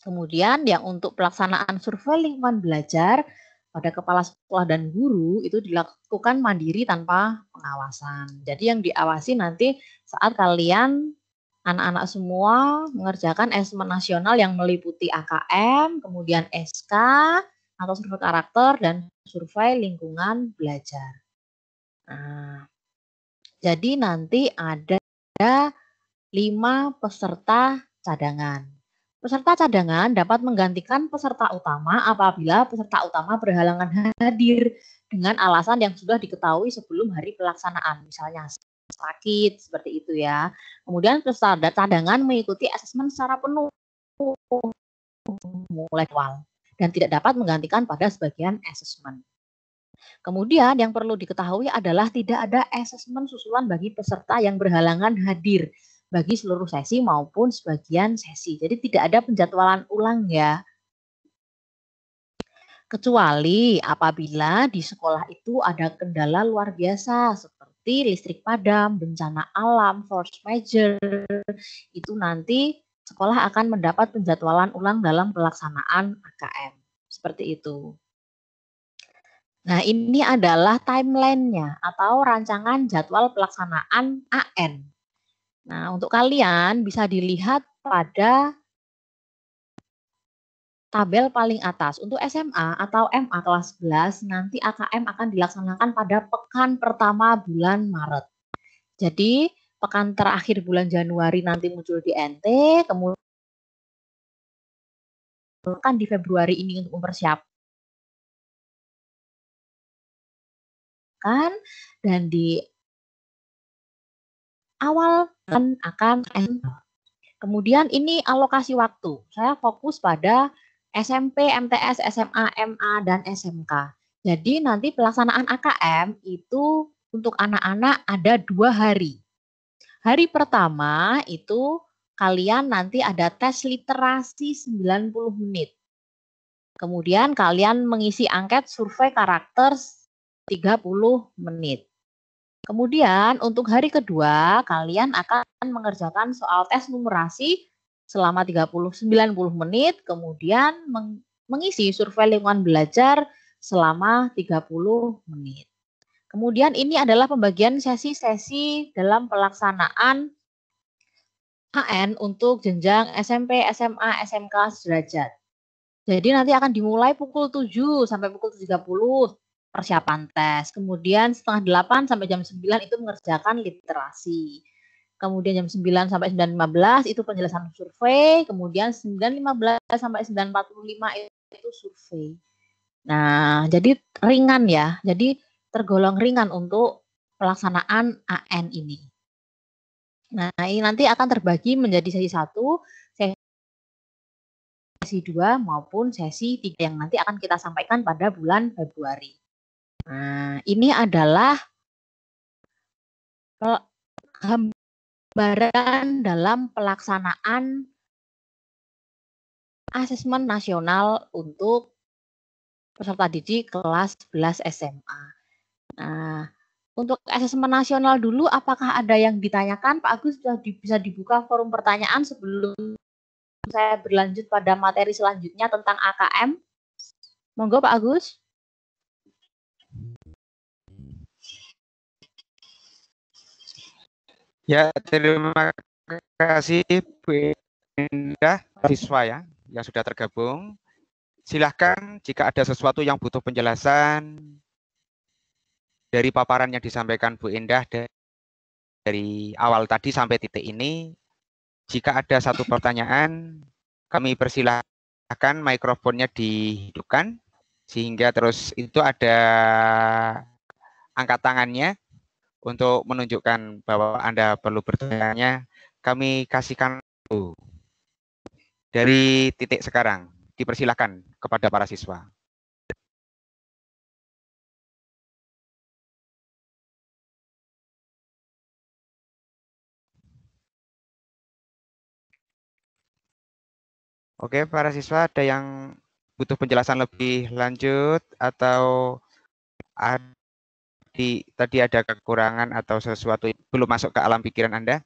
Kemudian yang untuk pelaksanaan survei lingkungan belajar pada kepala sekolah dan guru itu dilakukan mandiri tanpa pengawasan. Jadi yang diawasi nanti saat kalian anak-anak semua mengerjakan asesmen nasional yang meliputi AKM, kemudian SK, atau survei karakter dan survei lingkungan belajar. Nah, jadi nanti ada 5 peserta cadangan. Peserta cadangan dapat menggantikan peserta utama apabila peserta utama berhalangan hadir dengan alasan yang sudah diketahui sebelum hari pelaksanaan, misalnya sakit, seperti itu ya. Kemudian peserta cadangan mengikuti asesmen secara penuh mulai awal dan tidak dapat menggantikan pada sebagian asesmen. Kemudian yang perlu diketahui adalah tidak ada asesmen susulan bagi peserta yang berhalangan hadir bagi seluruh sesi maupun sebagian sesi. Jadi tidak ada penjadwalan ulang ya. Kecuali apabila di sekolah itu ada kendala luar biasa seperti listrik padam, bencana alam, force majeure, itu nanti sekolah akan mendapat penjadwalan ulang dalam pelaksanaan AKM. Seperti itu. Nah, ini adalah timeline-nya atau rancangan jadwal pelaksanaan AN. Nah, untuk kalian bisa dilihat pada tabel paling atas. Untuk SMA atau MA kelas 11, nanti AKM akan dilaksanakan pada pekan pertama bulan Maret. Jadi, pekan terakhir bulan Januari nanti muncul di NT, kemudian di Februari ini untuk mempersiapkan, dan di awal akan kemudian ini alokasi waktu. Saya fokus pada SMP, MTS, SMA, MA, dan SMK. Jadi nanti pelaksanaan AKM itu untuk anak-anak ada 2 hari. Hari pertama itu kalian nanti ada tes literasi 90 menit. Kemudian kalian mengisi angket survei karakter 30 menit. Kemudian untuk hari kedua, kalian akan mengerjakan soal tes numerasi selama 90 menit, kemudian mengisi survei lingkungan belajar selama 30 menit. Kemudian ini adalah pembagian sesi-sesi dalam pelaksanaan AN untuk jenjang SMP, SMA, SMK sederajat. Jadi nanti akan dimulai pukul 7 sampai pukul 7.30 persiapan tes. Kemudian setengah 8 sampai jam 9 itu mengerjakan literasi. Kemudian jam 9 sampai 9.15 itu penjelasan survei. Kemudian 9.15 sampai 9.45 itu survei. Nah, jadi ringan ya. Jadi tergolong ringan untuk pelaksanaan AN ini. Nah, ini nanti akan terbagi menjadi sesi 1, sesi 2 maupun sesi 3 yang nanti akan kita sampaikan pada bulan Februari. Nah, ini adalah gambaran dalam pelaksanaan asesmen nasional untuk peserta didik kelas 11 SMA. Nah, untuk asesmen nasional dulu, apakah ada yang ditanyakan? Pak Agus sudah bisa dibuka forum pertanyaan sebelum saya berlanjut pada materi selanjutnya tentang AKM. Monggo Pak Agus. Ya, terima kasih Bu Indah, siswa ya yang sudah tergabung. Silahkan jika ada sesuatu yang butuh penjelasan dari paparan yang disampaikan Bu Indah dari awal tadi sampai titik ini. Jika ada satu pertanyaan, kami persilahkan mikrofonnya dihidupkan sehingga terus itu ada angkat tangannya untuk menunjukkan bahwa Anda perlu bertanya. Kami kasihkan dari titik sekarang. Dipersilahkan kepada para siswa. Oke, para siswa ada yang butuh penjelasan lebih lanjut atau tadi ada kekurangan atau sesuatu yang belum masuk ke alam pikiran Anda?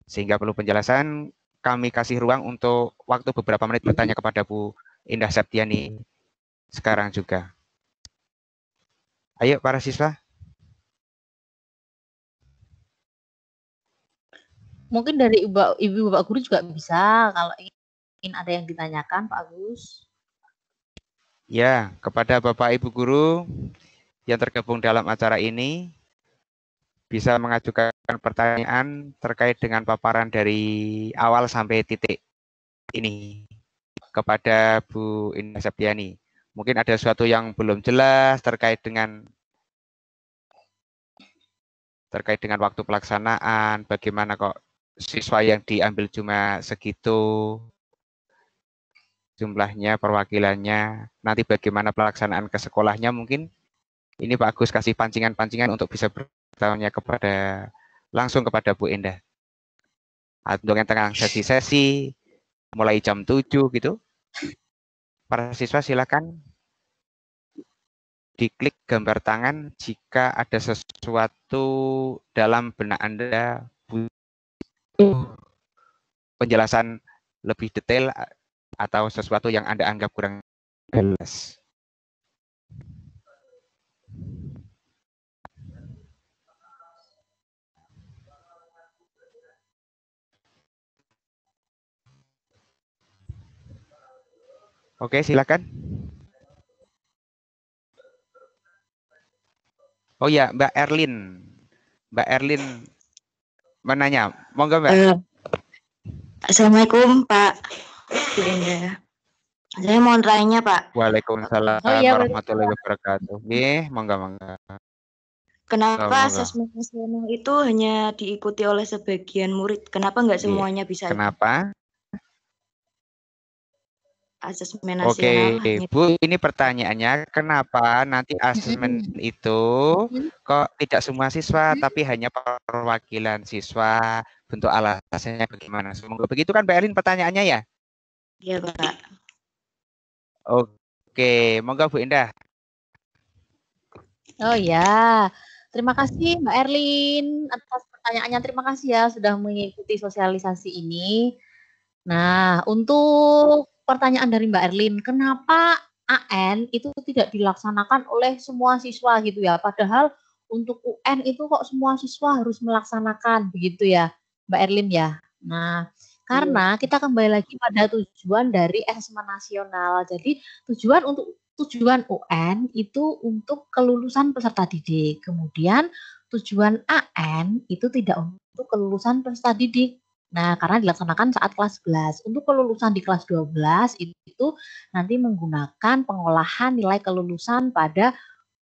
Sehingga perlu penjelasan, kami kasih ruang untuk waktu beberapa menit bertanya kepada Bu Indah Septiani sekarang juga. Ayo para siswa. Mungkin dari Ibu Bapak Guru juga bisa kalau ingin ada yang ditanyakan Pak Agus. Ya, kepada Bapak Ibu Guru yang tergabung dalam acara ini, bisa mengajukan pertanyaan terkait dengan paparan dari awal sampai titik ini kepada Bu Indah Septiani. Mungkin ada sesuatu yang belum jelas terkait dengan waktu pelaksanaan, bagaimana kok siswa yang diambil cuma segitu jumlahnya, perwakilannya, nanti bagaimana pelaksanaan ke sekolahnya mungkin. Ini Pak Agus kasih pancingan-pancingan untuk bisa bertanya langsung kepada Bu Indah. Untuk yang tengah sesi-sesi, mulai jam 7 gitu. Para siswa silakan diklik gambar tangan jika ada sesuatu dalam benak Anda butuh penjelasan lebih detail atau sesuatu yang Anda anggap kurang jelas. Oke, silakan. Oh ya, Mbak Erlin. Mbak Erlin menanya. Monggo, Mbak. Assalamualaikum Pak Bu Indah. Saya mau tanya Pak, Waalaikumsalam Oh iya, warahmatullahi wabarakatuh. Monggo. kenapa Monggo. asesmen nasional itu hanya diikuti oleh sebagian murid? Kenapa nggak semuanya bisa Kenapa? asesmen Oke, nasional? Bu, ini pertanyaannya, kenapa nanti asesmen itu kok tidak semua siswa, tapi hanya perwakilan siswa, bentuk alasannya bagaimana? Semoga begitu kan, Mbak Erlin pertanyaannya ya? Iya Pak. Oke, monggo Bu Indah. Oh ya, terima kasih Mbak Erlin atas pertanyaannya. Terima kasih ya sudah mengikuti sosialisasi ini. Nah, untuk pertanyaan dari Mbak Erlin, kenapa AN itu tidak dilaksanakan oleh semua siswa gitu ya? Padahal untuk UN itu kok semua siswa harus melaksanakan begitu ya, Mbak Erlin ya. Nah, karena kita kembali lagi pada tujuan dari asesmen nasional. Jadi tujuan UN itu untuk kelulusan peserta didik. Kemudian tujuan AN itu tidak untuk kelulusan peserta didik. Nah, karena dilaksanakan saat kelas 11. Untuk kelulusan di kelas 12 itu nanti menggunakan pengolahan nilai kelulusan pada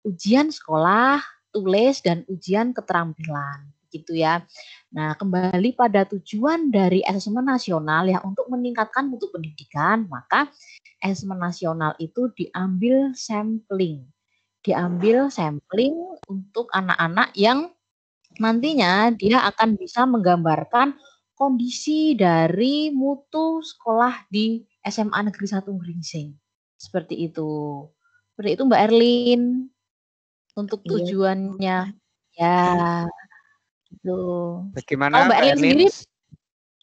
ujian sekolah, tulis, dan ujian keterampilan. Gitu ya. Nah, kembali pada tujuan dari asesmen nasional ya untuk meningkatkan mutu pendidikan, maka asesmen nasional itu diambil sampling. Diambil sampling untuk anak-anak yang nantinya dia akan bisa menggambarkan kondisi dari mutu sekolah di SMA Negeri 1 Gringsing. Seperti itu. Seperti itu Mbak Erlin. Untuk tujuannya. Ya. Gitu. Bagaimana Mbak Erlin?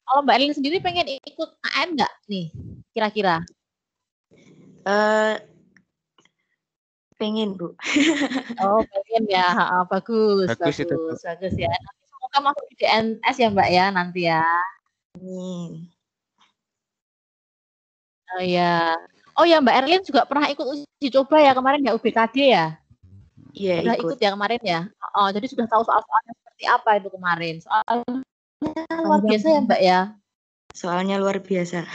Kalau Mbak Erlin sendiri pengen ikut AN nggak nih? Kira-kira? Pengen Bu. Oh pengen ya, bagus ya. Nanti semoga masuk di DNS ya Mbak ya nanti ya. Oh ya, Mbak Erlin juga pernah ikut uji coba ya kemarin ya UBKD ya? Iya Sudah ikut ya kemarin ya. Oh jadi sudah tahu soal-soalnya seperti apa itu kemarin. Soalnya luar biasa ya Mbak ya. Soalnya luar biasa.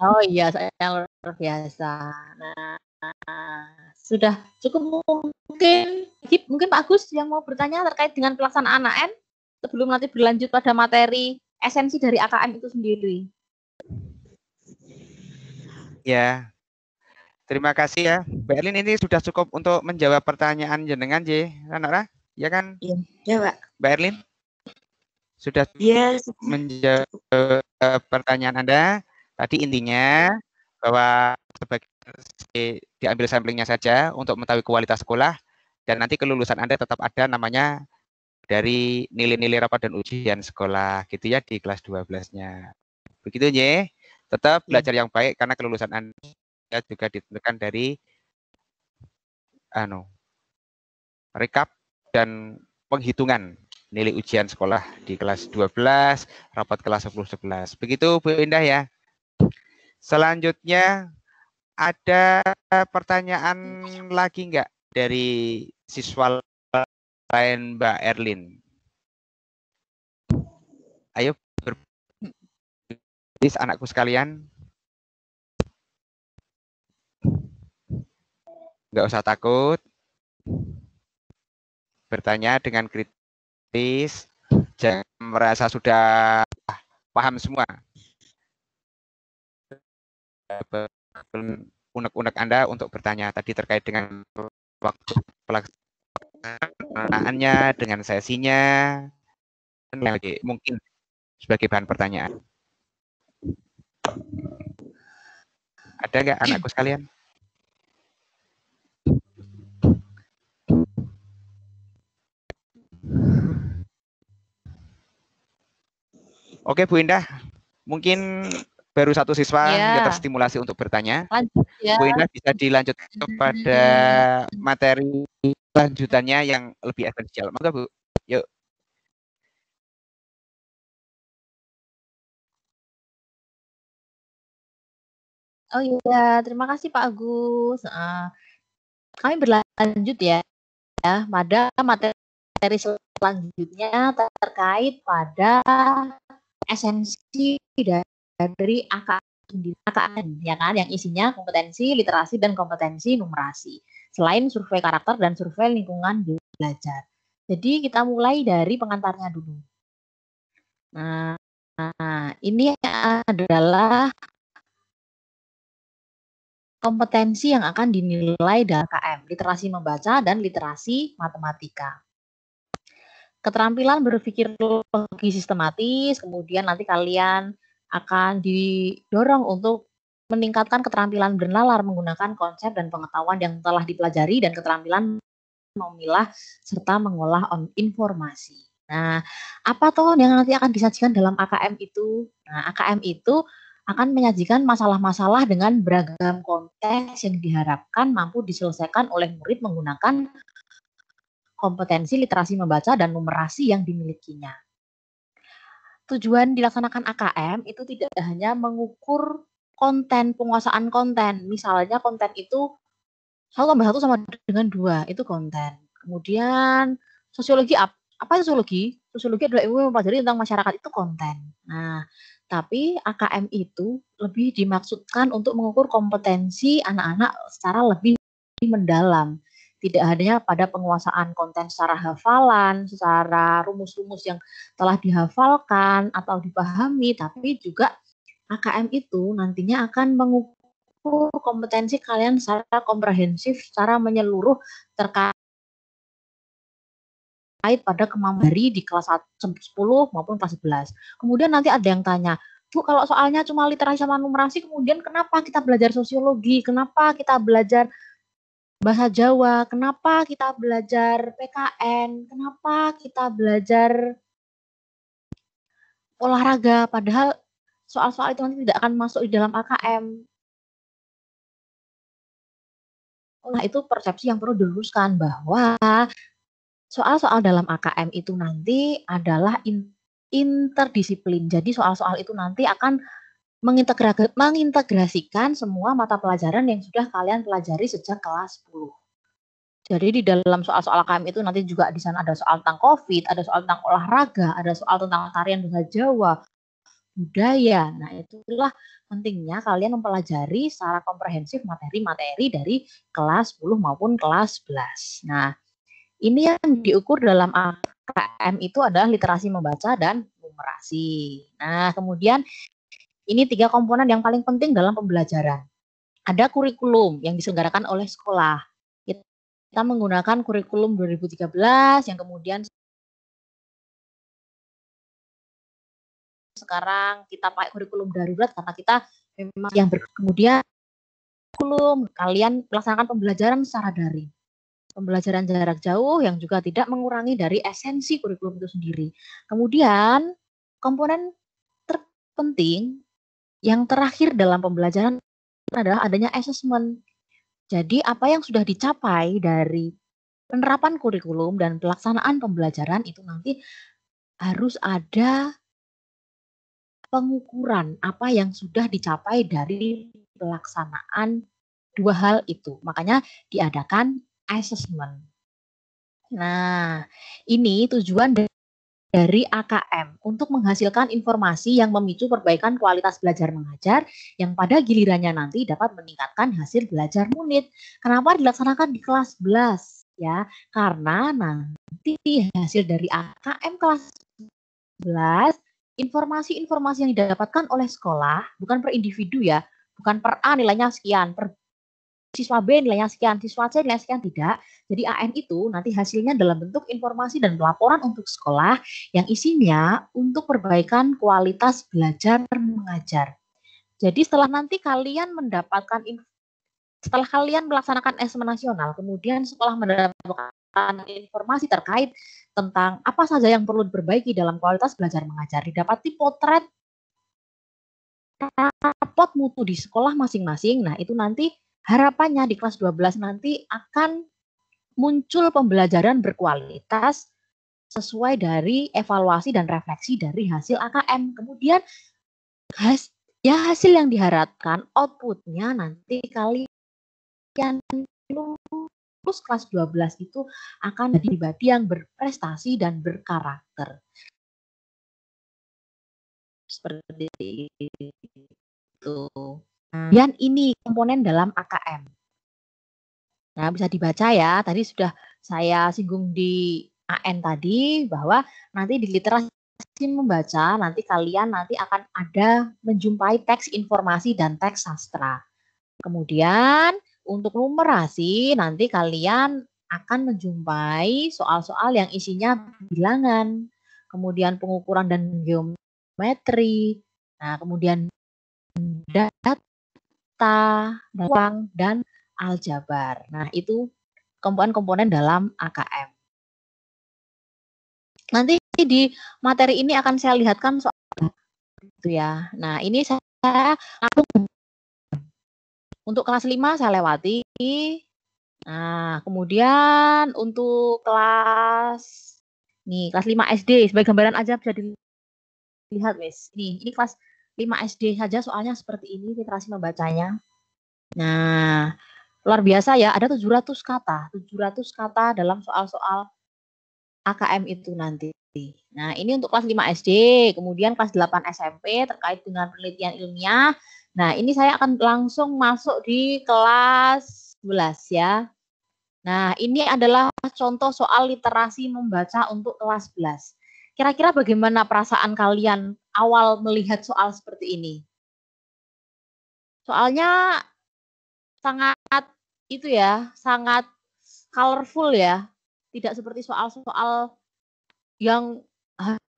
Oh iya, saya luar biasa. Nah, sudah cukup mungkin Pak Agus yang mau bertanya terkait dengan pelaksanaan AN sebelum nanti berlanjut pada materi esensi dari AKN itu sendiri. Ya, terima kasih ya. Mbak Erlin ini sudah cukup untuk menjawab pertanyaan jenengan, Anak-anak, ya kan? Iya, Pak. Mbak Erlin? Sudah menjawab pertanyaan Anda. Tadi intinya bahwa sebagai diambil samplingnya saja untuk mengetahui kualitas sekolah dan nanti kelulusan Anda tetap ada namanya dari nilai-nilai rapat dan ujian sekolah gitu ya di kelas 12-nya. Begitu ya. Tetap belajar yang baik karena kelulusan Anda juga ditentukan dari rekap dan penghitungan nilai ujian sekolah di kelas 12, rapat kelas 10-11. Begitu Bu Indah ya. Selanjutnya ada pertanyaan lagi enggak dari siswa lain Mbak Erlin? Ayo anakku sekalian. Enggak usah takut. Bertanya dengan kritis, jangan merasa sudah paham semua. Unek-unek Anda untuk bertanya tadi terkait dengan waktu pelaksanaannya, dengan sesinya, dan lagi mungkin sebagai bahan pertanyaan. Ada nggak anakku sekalian? Oke Bu Indah, mungkin baru satu siswa yang Ya, terstimulasi untuk bertanya. lanjut ya. Bu Indah bisa dilanjut kepada materi lanjutannya yang lebih esensial. Maka Bu, yuk. Oh iya, terima kasih Pak Agus. Kami berlanjut ya pada materi selanjutnya terkait pada esensi dari AKM ya kan, yang isinya kompetensi literasi dan kompetensi numerasi. Selain survei karakter dan survei lingkungan belajar. Jadi kita mulai dari pengantarnya dulu. Nah, ini adalah kompetensi yang akan dinilai dalam KM, literasi membaca dan literasi matematika. Keterampilan berpikir logis sistematis, kemudian nanti kalian akan didorong untuk meningkatkan keterampilan bernalar menggunakan konsep dan pengetahuan yang telah dipelajari dan keterampilan memilah serta mengolah informasi. Nah, apa toh yang nanti akan disajikan dalam AKM itu? Nah, AKM itu akan menyajikan masalah-masalah dengan beragam konteks yang diharapkan mampu diselesaikan oleh murid menggunakan kompetensi literasi membaca dan numerasi yang dimilikinya. Tujuan dilaksanakan AKM itu tidak hanya mengukur konten, penguasaan konten. Misalnya konten itu 1+1 sama dengan 2, itu konten. Kemudian sosiologi, apa sosiologi? Sosiologi adalah ilmu yang mempelajari tentang masyarakat, itu konten. Nah, tapi AKM itu lebih dimaksudkan untuk mengukur kompetensi anak-anak secara lebih mendalam. Tidak hanya pada penguasaan konten secara hafalan, secara rumus-rumus yang telah dihafalkan atau dipahami, tapi juga AKM itu nantinya akan mengukur kompetensi kalian secara komprehensif, secara menyeluruh terkait pada kemampuan di kelas 10 maupun kelas 11. Kemudian nanti ada yang tanya, Bu, kalau soalnya cuma literasi sama numerasi, kemudian kenapa kita belajar sosiologi? Kenapa kita belajar bahasa Jawa? Kenapa kita belajar PKN? Kenapa kita belajar olahraga? Padahal soal-soal itu nanti tidak akan masuk di dalam AKM. Nah, itu persepsi yang perlu diluruskan bahwa soal-soal dalam AKM itu nanti adalah interdisiplin. Jadi soal-soal itu nanti akan mengintegrasikan semua mata pelajaran yang sudah kalian pelajari sejak kelas 10. Jadi di dalam soal-soal AKM itu nanti juga di sana ada soal tentang COVID, ada soal tentang olahraga, ada soal tentang tarian bahasa Jawa, budaya. Nah, itulah pentingnya kalian mempelajari secara komprehensif materi-materi dari kelas 10 maupun kelas 11. Nah, ini yang diukur dalam AKM itu adalah literasi membaca dan numerasi. Nah, kemudian ini 3 komponen yang paling penting dalam pembelajaran. Ada kurikulum yang diselenggarakan oleh sekolah. Kita menggunakan kurikulum 2013 yang kemudian sekarang kita pakai kurikulum darurat karena kita memang yang kemudian kurikulum kalian melaksanakan pembelajaran secara daring. Pembelajaran jarak jauh yang juga tidak mengurangi dari esensi kurikulum itu sendiri. Kemudian komponen terpenting yang terakhir dalam pembelajaran adalah adanya assessment. Jadi apa yang sudah dicapai dari penerapan kurikulum dan pelaksanaan pembelajaran itu nanti harus ada pengukuran apa yang sudah dicapai dari pelaksanaan 2 hal itu. Makanya diadakan assessment. Nah, ini tujuan dari AKM untuk menghasilkan informasi yang memicu perbaikan kualitas belajar mengajar yang pada gilirannya nanti dapat meningkatkan hasil belajar murid. Kenapa dilaksanakan di kelas 11? Ya, karena nanti hasil dari AKM kelas 11, informasi-informasi yang didapatkan oleh sekolah, bukan per individu ya, bukan per A nilainya sekian, per siswa B nilainya sekian, siswa C nilainya sekian, tidak. Jadi AN itu nanti hasilnya dalam bentuk informasi dan pelaporan untuk sekolah yang isinya untuk perbaikan kualitas belajar mengajar. Jadi setelah nanti kalian mendapatkan setelah kalian melaksanakan asesmen nasional, kemudian sekolah mendapatkan informasi terkait tentang apa saja yang perlu diperbaiki dalam kualitas belajar mengajar. Didapati potret rapot mutu di sekolah masing-masing. Nah, itu nanti harapannya di kelas 12 nanti akan muncul pembelajaran berkualitas sesuai dari evaluasi dan refleksi dari hasil AKM. Kemudian hasil yang diharapkan outputnya nanti kalian lulus kelas 12 itu akan jadi pribadi yang berprestasi dan berkarakter. Seperti itu. Dan ini komponen dalam AKM. Nah, bisa dibaca ya. Tadi sudah saya singgung di AN tadi bahwa nanti di literasi membaca nanti kalian nanti akan ada menjumpai teks informasi dan teks sastra. Kemudian untuk numerasi nanti kalian akan menjumpai soal-soal yang isinya bilangan, kemudian pengukuran dan geometri, nah kemudian data, ruang, dan aljabar. Nah itu komponen-komponen dalam AKM. Nanti di materi ini akan saya lihatkan soal itu ya. Nah ini saya langsung untuk kelas 5 saya lewati. Nah, kemudian untuk kelas 5 SD sebagai gambaran aja bisa dilihat wes. Ini kelas 5 SD saja soalnya seperti ini literasi membacanya. Nah, luar biasa ya, ada 700 kata dalam soal-soal AKM itu nanti. Nah, ini untuk kelas 5 SD, kemudian kelas 8 SMP terkait dengan penelitian ilmiah. Nah, ini saya akan langsung masuk di kelas 11 ya. Nah, ini adalah contoh soal literasi membaca untuk kelas 11. Kira-kira bagaimana perasaan kalian awal melihat soal seperti ini? Soalnya sangat itu ya, sangat colorful ya. Tidak seperti soal-soal yang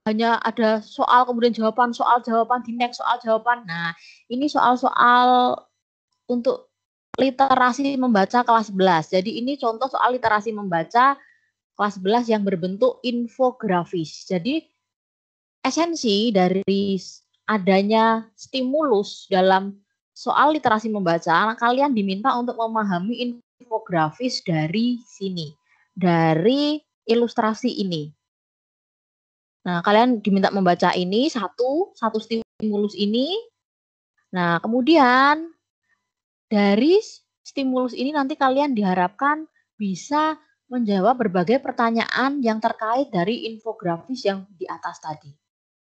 hanya ada soal kemudian jawaban, soal jawaban, di next soal jawaban. Nah, ini soal-soal untuk literasi membaca kelas 11. Jadi ini contoh soal literasi membaca kelas 11 yang berbentuk infografis. Jadi esensi dari adanya stimulus dalam soal literasi membaca, kalian diminta untuk memahami infografis dari sini, dari ilustrasi ini. Nah, kalian diminta membaca ini satu stimulus ini. Nah, kemudian dari stimulus ini nanti kalian diharapkan bisa menjawab berbagai pertanyaan yang terkait dari infografis yang di atas tadi.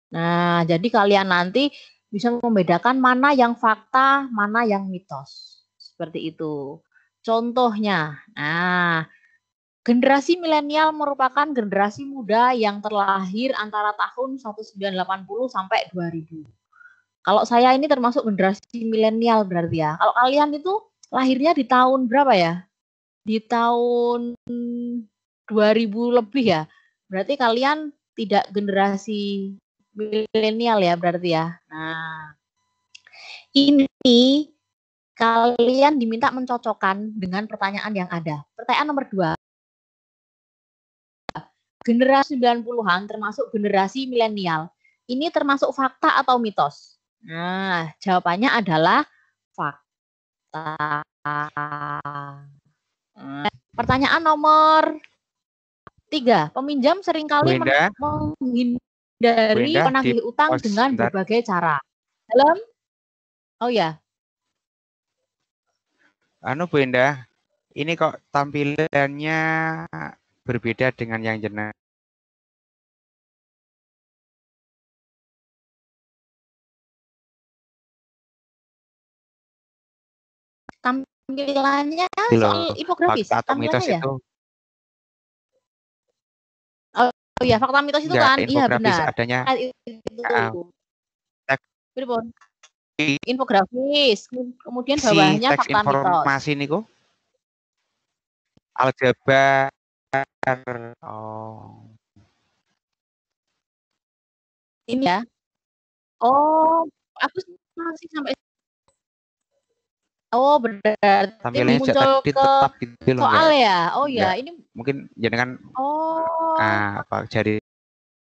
Nah, jadi kalian nanti bisa membedakan mana yang fakta, mana yang mitos. Seperti itu. Contohnya, nah, generasi milenial merupakan generasi muda yang terlahir antara tahun 1980 sampai 2000. Kalau saya ini termasuk generasi milenial berarti ya. Kalau kalian itu lahirnya di tahun berapa ya? Di tahun 2000 lebih ya. Berarti kalian tidak generasi milenial ya berarti ya. Nah, ini kalian diminta mencocokkan dengan pertanyaan yang ada. Pertanyaan nomor 2. Generasi 90-an termasuk generasi milenial. Ini termasuk fakta atau mitos? Nah, jawabannya adalah fakta. Pertanyaan nomor 3. Peminjam seringkali menghindari penagih utang dengan berbagai cara. Dalam? Oh ya. Bu Indah, ini kok tampilannya berbeda dengan yang jenah. Tampilannya soal infografis, tampilannya ya? Itu. Oh iya, fakta mitos itu kan? Iya benar. Adanya infografis, kemudian bawahnya teks fakta informasi mitos. niku aljabar. Oh. Ini ya. Oh, aku masih sampai Oh, berarti Tampilannya muncul tapi ke tetap gitu loh, soal ya. Oh enggak. ya, ini Mungkin jenengan oh jari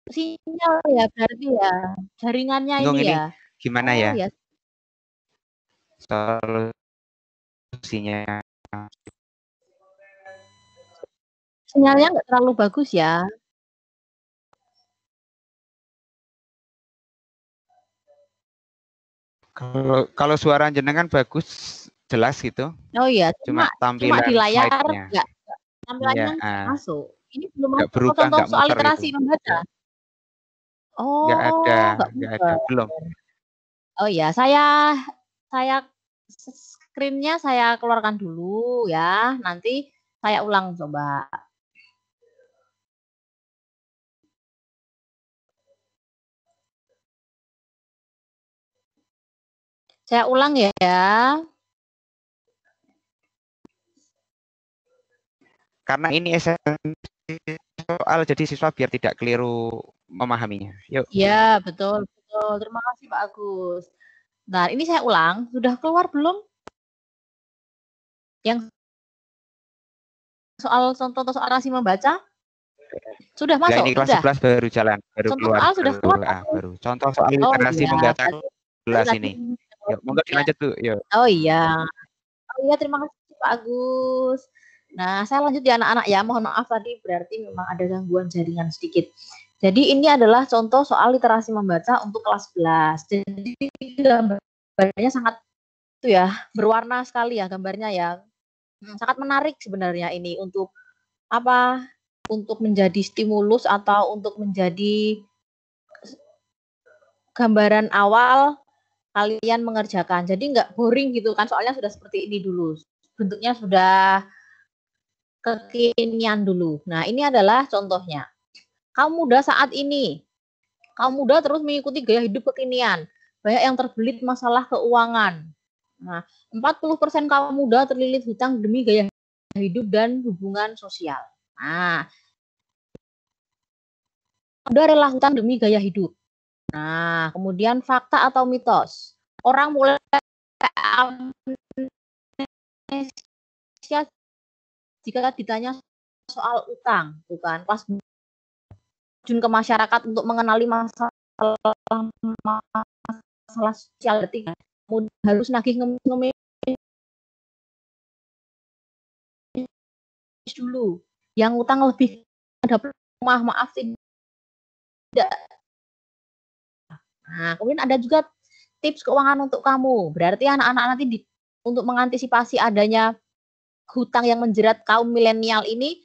sinyal ya berarti ya. Jaringannya bingung ini ini ya. gimana Oh ya ya, solusinya. sinyalnya nggak terlalu bagus ya. Kalau suara jenengan bagus, jelas gitu. Oh iya, Cuma cuma di tampilan layar slide-nya, nggak tampilannya ya, nggak masuk. Ini belum nggak masuk ke berubah, contoh nggak soal muter itu. literasi membaca. Ya, Oh, nggak nggak ada, muter. belum. Oh ya, saya screen-nya saya keluarkan dulu ya. Nanti saya ulang coba. Saya ulang ya. Karena ini esensi soal, jadi siswa biar tidak keliru memahaminya. Yuk. Ya, betul, betul. Terima kasih Pak Agus. Nah, ini saya ulang. Sudah keluar belum? Yang soal contoh soal literasi membaca? Sudah Ya, masuk? ini kelas Sudah? 11 baru jalan, baru Contoh keluar. soal sudah keluar? Baru. Contoh soal Oh literasi iya, membaca berarti 11 ini. Yuk, monggo ya. dilanjut tuh, yuk. Oh iya. Oh iya, terima kasih Pak Agus. Nah, saya lanjut ya anak-anak ya. Mohon maaf tadi berarti memang ada gangguan jaringan sedikit. Jadi ini adalah contoh soal literasi membaca untuk kelas 11. Jadi gambarnya sangat itu ya, berwarna sekali ya gambarnya ya. Sangat menarik sebenarnya ini untuk apa? Untuk menjadi stimulus atau untuk menjadi gambaran awal kalian mengerjakan. Jadi nggak boring gitu kan, soalnya sudah seperti ini dulu. Bentuknya sudah kekinian dulu. Nah, ini adalah contohnya. Kaum muda saat ini, kaum muda terus mengikuti gaya hidup kekinian. Banyak yang terbelit masalah keuangan. Nah, 40% kaum muda terlilit hutang demi gaya hidup dan hubungan sosial. Nah, udah rela hutang demi gaya hidup. Nah, kemudian fakta atau mitos. Orang mulai amnesia jika ditanya soal utang, bukan pas terjun ke masyarakat untuk mengenali masalah sosial, berarti harus nagih ngemis dulu. Yang utang lebih ada rumah, maaf tidak. Nah, kemudian ada juga tips keuangan untuk kamu. Berarti anak-anak nanti untuk mengantisipasi adanya hutang yang menjerat kaum milenial ini,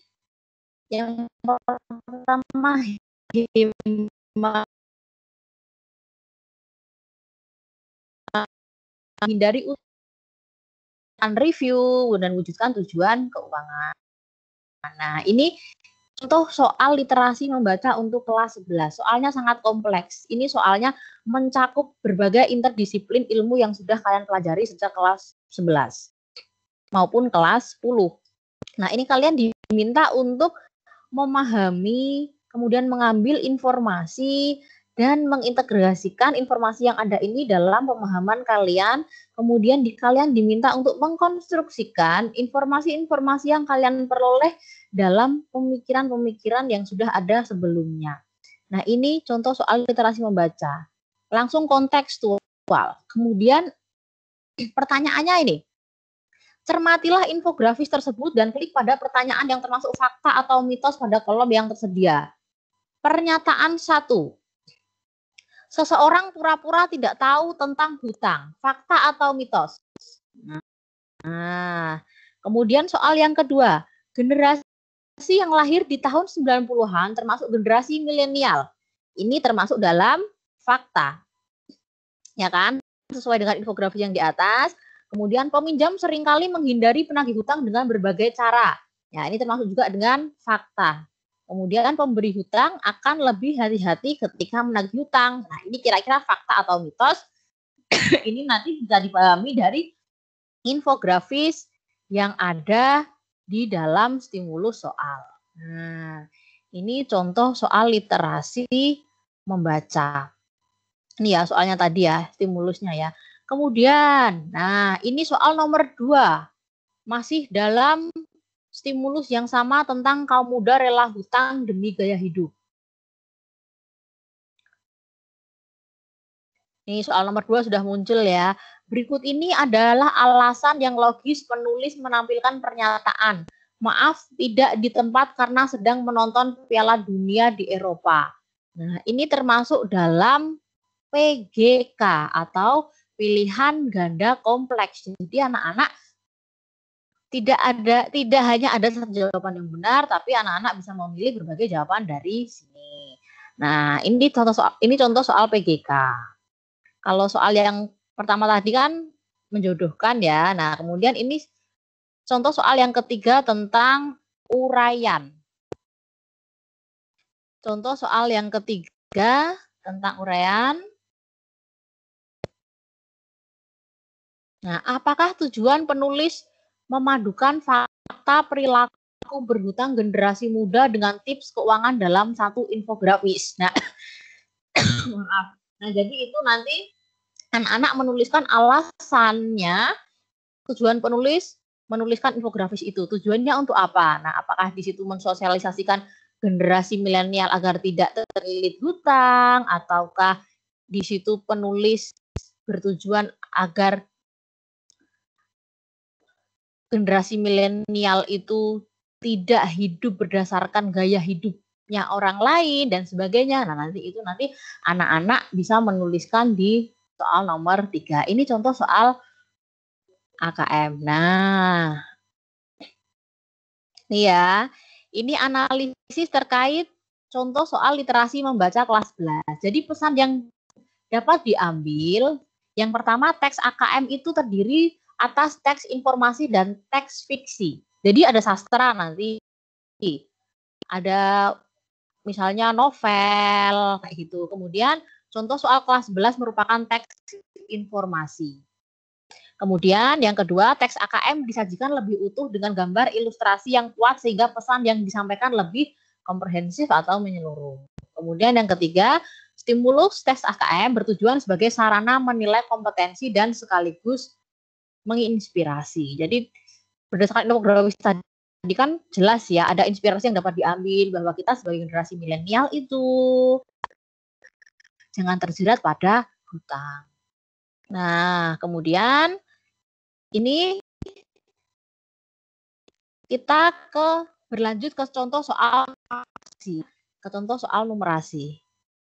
yang pertama hindari review dan wujudkan tujuan keuangan. Nah, ini contoh soal literasi membaca untuk kelas 11. Soalnya sangat kompleks. Ini soalnya mencakup berbagai interdisiplin ilmu yang sudah kalian pelajari sejak kelas 11 maupun kelas 10. Nah, ini kalian diminta untuk memahami, kemudian mengambil informasi dan mengintegrasikan informasi yang ada ini dalam pemahaman kalian. Kemudian kalian diminta untuk mengkonstruksikan informasi-informasi yang kalian peroleh dalam pemikiran-pemikiran yang sudah ada sebelumnya. Nah, ini contoh soal literasi membaca. Langsung kontekstual. Kemudian pertanyaannya ini, cermatilah infografis tersebut dan klik pada pertanyaan yang termasuk fakta atau mitos pada kolom yang tersedia. Pernyataan 1. Seseorang pura-pura tidak tahu tentang hutang. Fakta atau mitos? Nah, kemudian soal yang kedua. Generasi yang lahir di tahun 90-an termasuk generasi milenial. Ini termasuk dalam fakta. Ya kan? Sesuai dengan infografis yang di atas. Kemudian peminjam seringkali menghindari penagih hutang dengan berbagai cara. Ya, ini termasuk juga dengan fakta. Kemudian pemberi hutang akan lebih hati-hati ketika menagih hutang. Nah, ini kira-kira fakta atau mitos. Ini nanti bisa dipahami dari infografis yang ada di dalam stimulus soal. Nah, ini contoh soal literasi membaca. Ini ya soalnya tadi ya, stimulusnya ya. Kemudian, nah ini soal nomor 2. Masih dalam stimulus yang sama tentang kaum muda rela hutang demi gaya hidup. Ini soal nomor 2 sudah muncul ya. Berikut ini adalah alasan yang logis penulis menampilkan pernyataan. Maaf, tidak di tempat karena sedang menonton Piala Dunia di Eropa. Nah, ini termasuk dalam PGK atau pilihan ganda kompleks. Jadi anak-anak tidak hanya ada satu jawaban yang benar, tapi anak-anak bisa memilih berbagai jawaban dari sini. Nah, ini contoh soal PGK. Kalau soal yang pertama tadi kan menjodohkan ya. Nah, kemudian ini contoh soal yang ketiga tentang uraian. Contoh soal yang ketiga tentang uraian. Nah, apakah tujuan penulis memadukan fakta perilaku berhutang generasi muda dengan tips keuangan dalam satu infografis? Nah, maaf. Nah, jadi itu nanti anak-anak menuliskan alasannya, tujuan penulis menuliskan infografis itu. Tujuannya untuk apa? Nah, apakah di situ mensosialisasikan generasi milenial agar tidak terlilit hutang, ataukah di situ penulis bertujuan agar generasi milenial itu tidak hidup berdasarkan gaya hidupnya orang lain dan sebagainya. Nah, nanti anak-anak bisa menuliskan di soal nomor 3. Ini contoh soal AKM. Nah, nih ya, ini analisis terkait contoh soal literasi membaca kelas 11. Jadi pesan yang dapat diambil, yang pertama teks AKM itu terdiri atas teks informasi dan teks fiksi. Jadi ada sastra nanti, ada misalnya novel kayak gitu. Kemudian contoh soal kelas 11 merupakan teks informasi. Kemudian yang kedua, teks AKM disajikan lebih utuh dengan gambar ilustrasi yang kuat sehingga pesan yang disampaikan lebih komprehensif atau menyeluruh. Kemudian yang ketiga, stimulus teks AKM bertujuan sebagai sarana menilai kompetensi dan sekaligus menginspirasi. Jadi berdasarkan infografis tadi kan jelas ya, ada inspirasi yang dapat diambil bahwa kita sebagai generasi milenial itu jangan terjerat pada hutang. Nah, kemudian ini kita berlanjut ke contoh soal numerasi.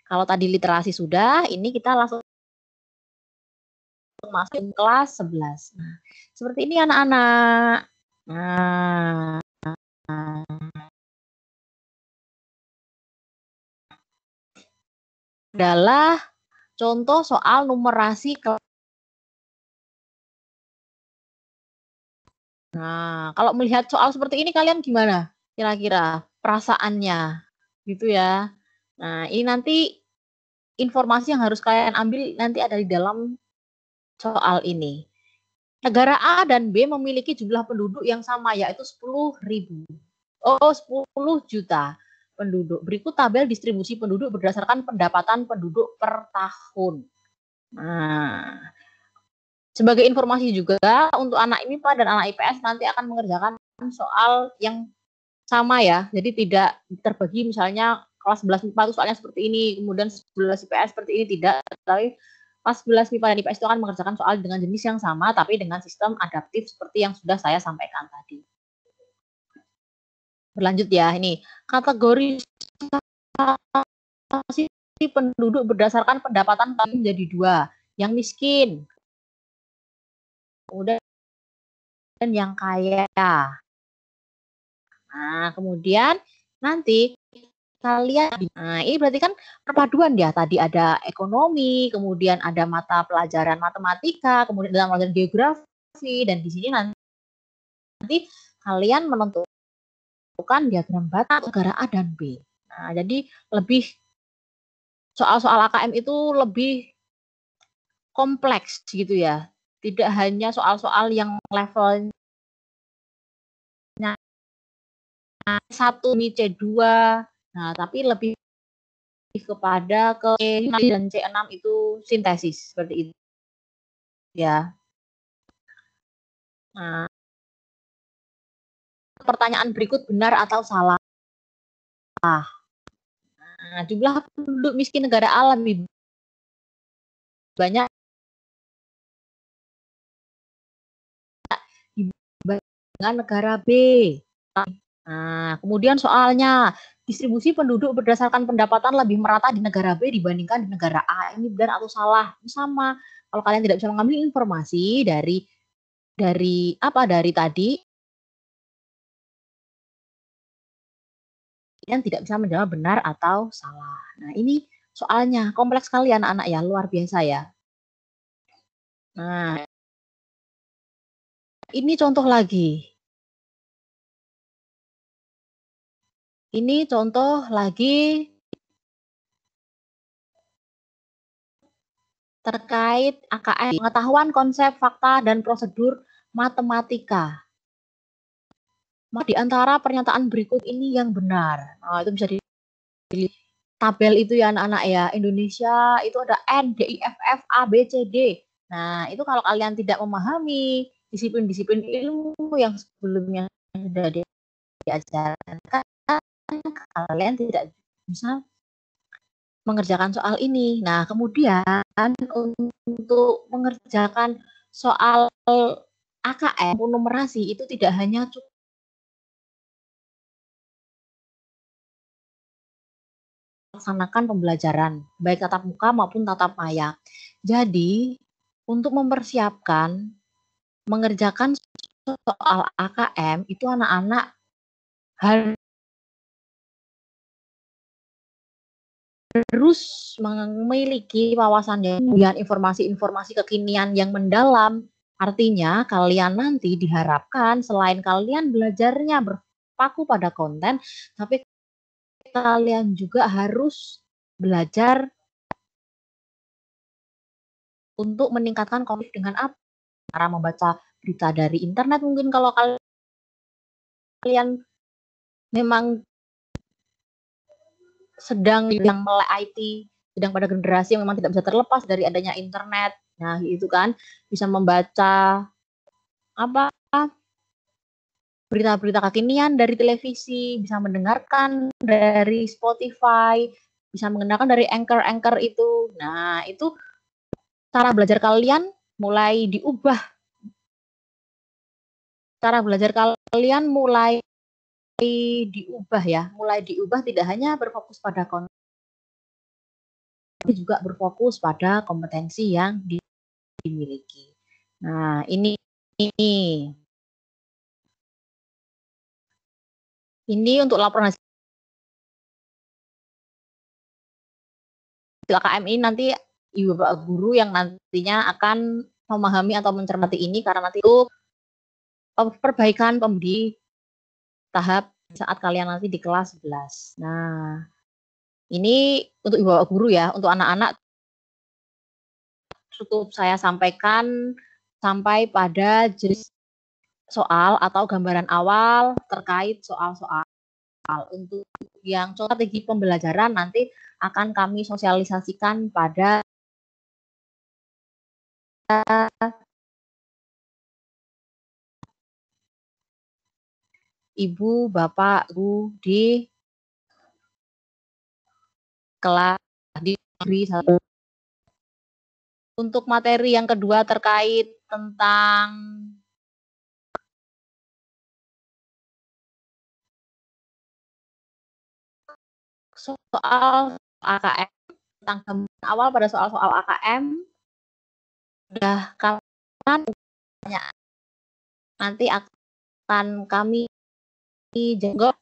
Kalau tadi literasi sudah, ini kita langsung masuk kelas 11. Nah, seperti ini anak-anak. Nah, adalah contoh soal numerasi. Nah, kalau melihat soal seperti ini kalian gimana? Kira-kira perasaannya gitu ya. Nah, ini nanti informasi yang harus kalian ambil nanti ada di dalam soal ini. Negara A dan B memiliki jumlah penduduk yang sama yaitu 10 juta penduduk. Berikut tabel distribusi penduduk berdasarkan pendapatan penduduk per tahun. Nah, sebagai informasi juga untuk anak IMIPA dan anak IPS nanti akan mengerjakan soal yang sama ya. Jadi tidak terbagi misalnya kelas 11 MIPA itu soalnya seperti ini, kemudian 11 IPS seperti ini, tidak. Tapi kelas 11 MIPA dan IPS itu akan mengerjakan soal dengan jenis yang sama tapi dengan sistem adaptif seperti yang sudah saya sampaikan tadi. Berlanjut ya, ini kategori penduduk berdasarkan pendapatan menjadi 2, yang miskin, kemudian yang kaya. Nah, kemudian nanti kalian, nah ini berarti kan perpaduan ya, tadi ada ekonomi, kemudian ada mata pelajaran matematika, kemudian ada pelajaran geografi, dan di sini nanti kalian menentukan diagram bata negara A dan B. Nah, jadi lebih soal-soal AKM itu lebih kompleks gitu ya, tidak hanya soal-soal yang levelnya 1 C2, nah tapi lebih kepada ke C5 dan C6 itu sintesis seperti itu. ya. Nah, pertanyaan berikut benar atau salah? Nah, jumlah penduduk miskin negara A lebih banyak dibandingkan negara B. Nah, kemudian soalnya distribusi penduduk berdasarkan pendapatan lebih merata di negara B dibandingkan di negara A. Ini benar atau salah? Ini sama. Kalau kalian tidak bisa mengambil informasi dari tadi, kalian tidak bisa menjawab benar atau salah. Nah, ini soalnya kompleks sekali anak-anak ya, luar biasa ya. Nah, ini contoh lagi. Ini contoh lagi terkait AKM, pengetahuan konsep, fakta, dan prosedur matematika. Di antara pernyataan berikut ini yang benar. Nah, itu bisa di tabel itu ya anak-anak ya. Indonesia itu ada N, D, I, F, F, A, B, C, D. Nah, itu kalau kalian tidak memahami disiplin-disiplin ilmu yang sebelumnya sudah diajarkan, kalian tidak bisa mengerjakan soal ini. Nah, kemudian untuk mengerjakan soal AKM numerasi itu tidak hanya cukup melaksanakan pembelajaran, baik tatap muka maupun tatap maya. Jadi, untuk mempersiapkan mengerjakan soal AKM itu anak-anak harus memiliki wawasan dan informasi-informasi kekinian yang mendalam. Artinya, kalian nanti diharapkan selain kalian belajarnya berpaku pada konten, tapi kalian juga harus belajar untuk meningkatkan kognitif dengan apa? Cara membaca berita dari internet mungkin kalau kalian memang sedang yang melek IT, sedang pada generasi yang memang tidak bisa terlepas dari adanya internet. Nah, itu kan bisa membaca apa berita-berita kekinian dari televisi, bisa mendengarkan dari Spotify, bisa mendengarkan dari anchor-anchor itu. Nah, itu cara belajar kalian mulai diubah. Cara belajar kalian mulai diubah ya, mulai diubah tidak hanya berfokus pada konten, tapi juga berfokus pada kompetensi yang dimiliki. Nah, ini untuk laporan hasil KKM ini nanti ibu bapak guru yang nantinya akan memahami atau mencermati ini karena nanti itu perbaikan di tahap saat kalian nanti di kelas 11. Nah, ini untuk ibu bapak guru ya, untuk anak-anak cukup saya sampaikan sampai pada jenis soal atau gambaran awal terkait soal-soal. Untuk yang strategi pembelajaran nanti akan kami sosialisasikan pada Ibu, Bapak, Guru di kelas di negeri 1. Untuk materi yang kedua terkait tentang soal AKM, tentang gambaran awal pada soal-soal AKM, sudah kapan nanti akan kami jawab.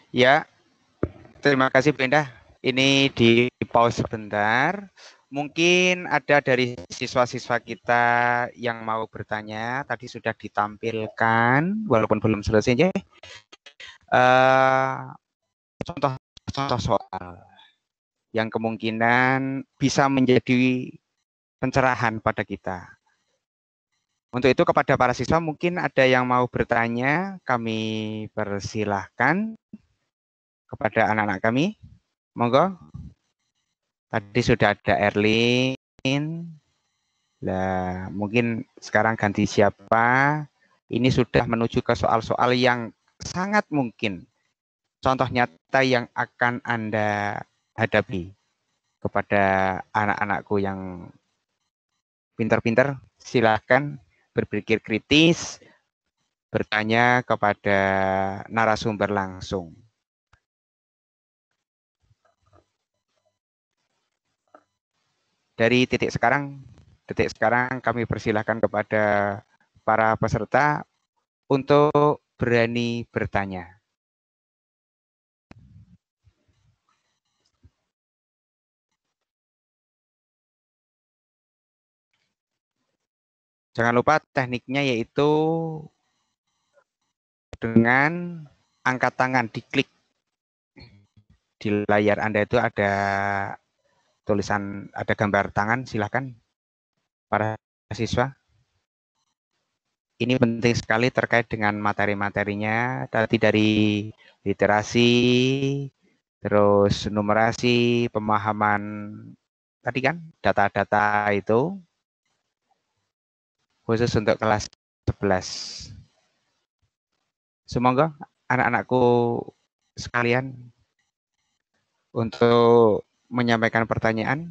Ya, terima kasih Bu Indah. Ini di pause sebentar. Mungkin ada dari siswa-siswa kita yang mau bertanya. Tadi sudah ditampilkan, walaupun belum selesai. Contoh soal yang kemungkinan bisa menjadi pencerahan pada kita. Untuk itu kepada para siswa mungkin ada yang mau bertanya, kami persilahkan kepada anak-anak kami. Monggo. Tadi sudah ada Erlin. Nah, mungkin sekarang ganti siapa? Ini sudah menuju ke soal-soal yang sangat mungkin contoh nyata yang akan Anda hadapi kepada anak-anakku yang pintar-pintar. Silakan berpikir kritis, bertanya kepada narasumber langsung. Dari detik sekarang kami persilahkan kepada para peserta untuk berani bertanya. Jangan lupa tekniknya yaitu dengan angkat tangan, diklik di layar Anda itu ada tulisan, ada gambar tangan, silakan para siswa. Ini penting sekali terkait dengan materi-materinya, tadi dari literasi, terus numerasi, pemahaman, tadi kan data-data itu, khusus untuk kelas 11. Semoga anak-anakku sekalian untuk menyampaikan pertanyaan,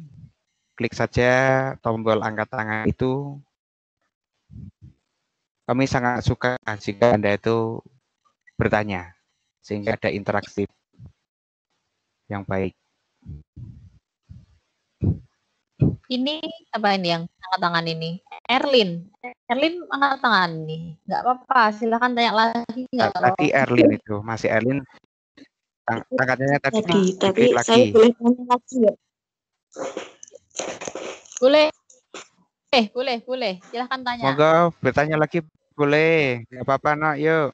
klik saja tombol angkat tangan itu. Kami sangat suka jika Anda itu bertanya, sehingga ada interaksi yang baik. Ini apa ini yang angkat tangan ini? Erlin angkat tangan nih. Nggak apa-apa, silakan tanya lagi. Nggak Tadi Erlin itu, masih Erlin. Tangannya tadi tapi lagi. saya boleh tanya lagi ya? Boleh. Silakan tanya. Moga bertanya lagi boleh. Nggak apa-apa, nak, yuk.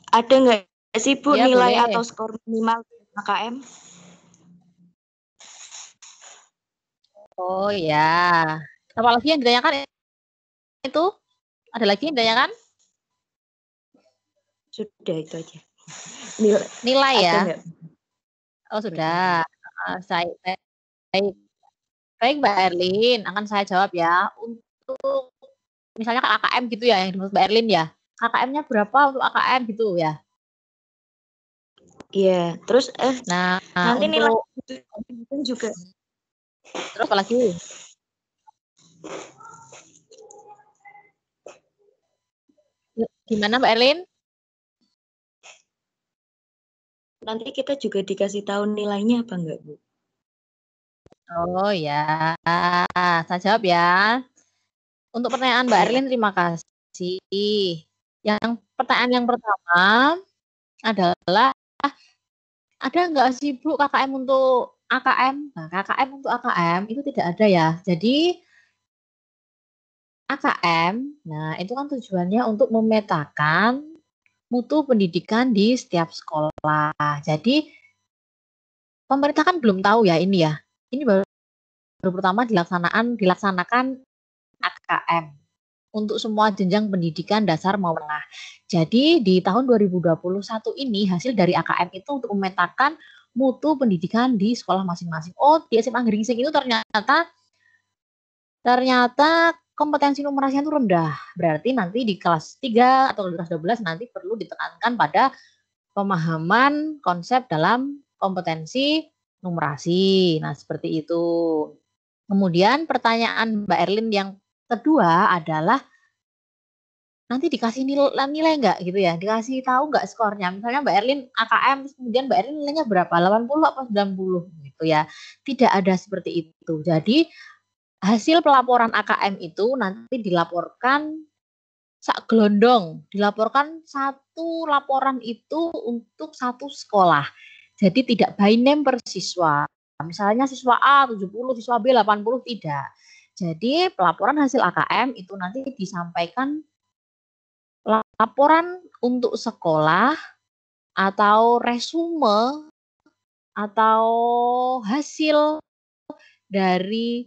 Ada nggak sih Bu Ya, nilai boleh. atau skor minimal KKM? Oh ya. Apa lagi yang ditanyakan itu? Ada lagi yang ditanyakan? Sudah itu aja. Nilai ya? Enggak? Oh sudah. Baik Mbak Erlin, akan saya jawab ya. Untuk misalnya KKM gitu ya yang dimaksud Mbak Erlin ya. KKM-nya berapa untuk AKM gitu ya? Iya, terus Nah, nanti nilai untuk juga. terus apa lagi? Gimana Mbak Erlin? Nanti kita juga dikasih tahu nilainya apa enggak, Bu? Oh ya, saya jawab ya. Untuk pertanyaan Mbak Erlin, terima kasih. Yang pertanyaan yang pertama adalah, ada nggak sih Bu KKM untuk AKM? Nah, KKM untuk AKM itu tidak ada ya. Jadi AKM, nah itu kan tujuannya untuk memetakan mutu pendidikan di setiap sekolah. Jadi pemerintah kan belum tahu ya ini ya. Ini baru pertama dilaksanakan AKM untuk semua jenjang pendidikan dasar maupun menengah. Jadi di tahun 2021 ini hasil dari AKM itu untuk memetakan mutu pendidikan di sekolah masing-masing. Oh, di SMA Geringsing itu ternyata kompetensi numerasinya itu rendah. Berarti nanti di kelas 3 atau kelas 12 nanti perlu ditekankan pada pemahaman konsep dalam kompetensi numerasi. Nah, seperti itu. Kemudian pertanyaan Mbak Erlin yang kedua adalah nanti dikasih nilai nggak gitu ya? Dikasih tahu nggak skornya? Misalnya Mbak Erlin AKM, kemudian Mbak Erlin nilainya berapa? 80 atau 90 gitu ya. Tidak ada seperti itu. Jadi hasil pelaporan AKM itu nanti dilaporkan sak gelondong, dilaporkan satu satu laporan itu untuk satu sekolah. Jadi tidak by name per siswa. Misalnya siswa A 70, siswa B 80, tidak. Jadi pelaporan hasil AKM itu nanti disampaikan laporan untuk sekolah atau resume atau hasil dari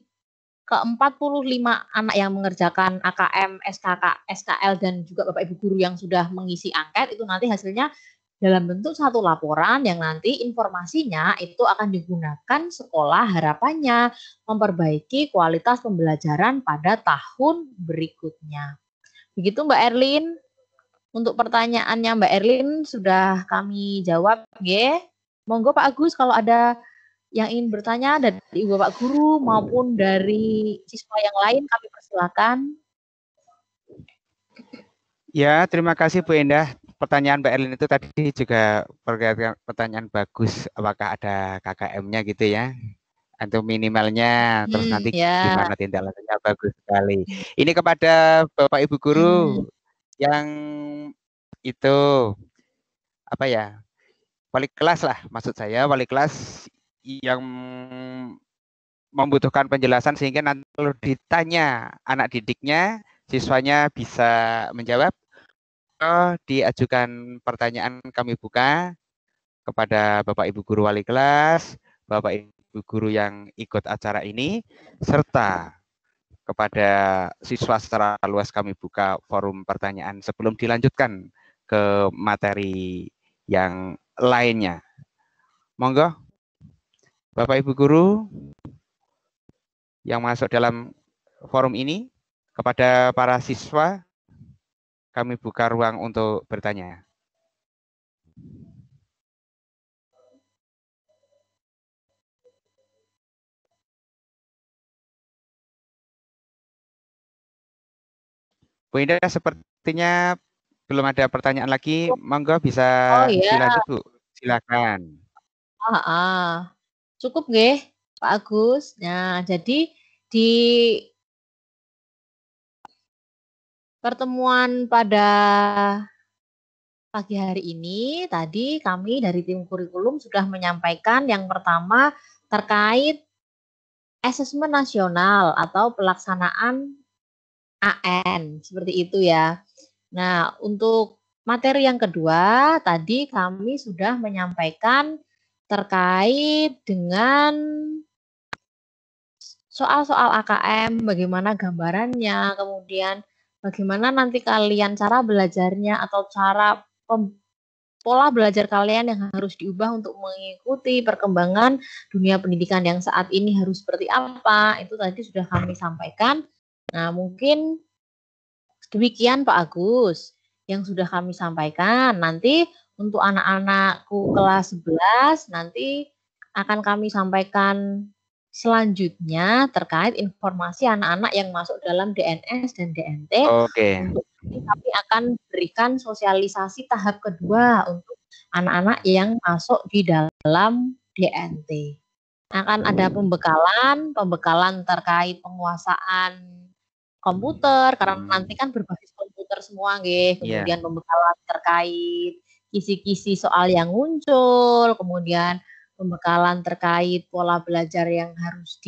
ke-45 anak yang mengerjakan AKM, SKK, SKL dan juga Bapak Ibu guru yang sudah mengisi angket itu nanti hasilnya dalam bentuk satu laporan yang nanti informasinya itu akan digunakan sekolah harapannya memperbaiki kualitas pembelajaran pada tahun berikutnya. Begitu Mbak Erlin. Untuk pertanyaannya Mbak Erlin sudah kami jawab, nggih. Monggo Pak Agus kalau ada yang ingin bertanya dari Ibu Bapak Guru maupun dari siswa yang lain kami persilakan. Ya, terima kasih Bu Endah. Pertanyaan Mbak Erlin itu tadi juga pertanyaan bagus. Apakah ada KKM-nya gitu ya? Atau minimalnya, terus nanti gimana tindak lanjutnya, bagus sekali. Ini kepada Bapak Ibu Guru yang itu apa ya? Wali kelas lah, maksud saya wali kelas yang membutuhkan penjelasan sehingga nanti kalau ditanya anak didiknya, siswanya bisa menjawab. Diajukan pertanyaan kami buka kepada Bapak Ibu Guru wali kelas, Bapak Ibu Guru yang ikut acara ini, serta kepada siswa secara luas kami buka forum pertanyaan sebelum dilanjutkan ke materi yang lainnya. Monggo, Bapak Ibu Guru yang masuk dalam forum ini, kepada para siswa, kami buka ruang untuk bertanya. Bu Indah, sepertinya belum ada pertanyaan lagi. Monggo bisa dilanjut, Bu. Silakan. Cukup nggih, Pak Agus. Nah, jadi di pertemuan pada pagi hari ini tadi kami dari tim kurikulum sudah menyampaikan yang pertama terkait asesmen nasional atau pelaksanaan AN, seperti itu ya. Nah, untuk materi yang kedua tadi kami sudah menyampaikan terkait dengan soal-soal AKM, bagaimana gambarannya, kemudian bagaimana nanti kalian cara belajarnya atau cara pola belajar kalian yang harus diubah untuk mengikuti perkembangan dunia pendidikan yang saat ini harus seperti apa, itu tadi sudah kami sampaikan. Nah, mungkin demikian Pak Agus yang sudah kami sampaikan. Nanti untuk anak-anakku kelas 11 nanti akan kami sampaikan selanjutnya terkait informasi anak-anak yang masuk dalam DNS dan DNT. Oke. Untuk ini kami akan berikan sosialisasi tahap kedua untuk anak-anak yang masuk di dalam DNT. Akan ada pembekalan terkait penguasaan komputer karena nanti kan berbasis komputer semua nggih. Kemudian pembekalan terkait kisi-kisi soal yang muncul, kemudian pembekalan terkait pola belajar yang harus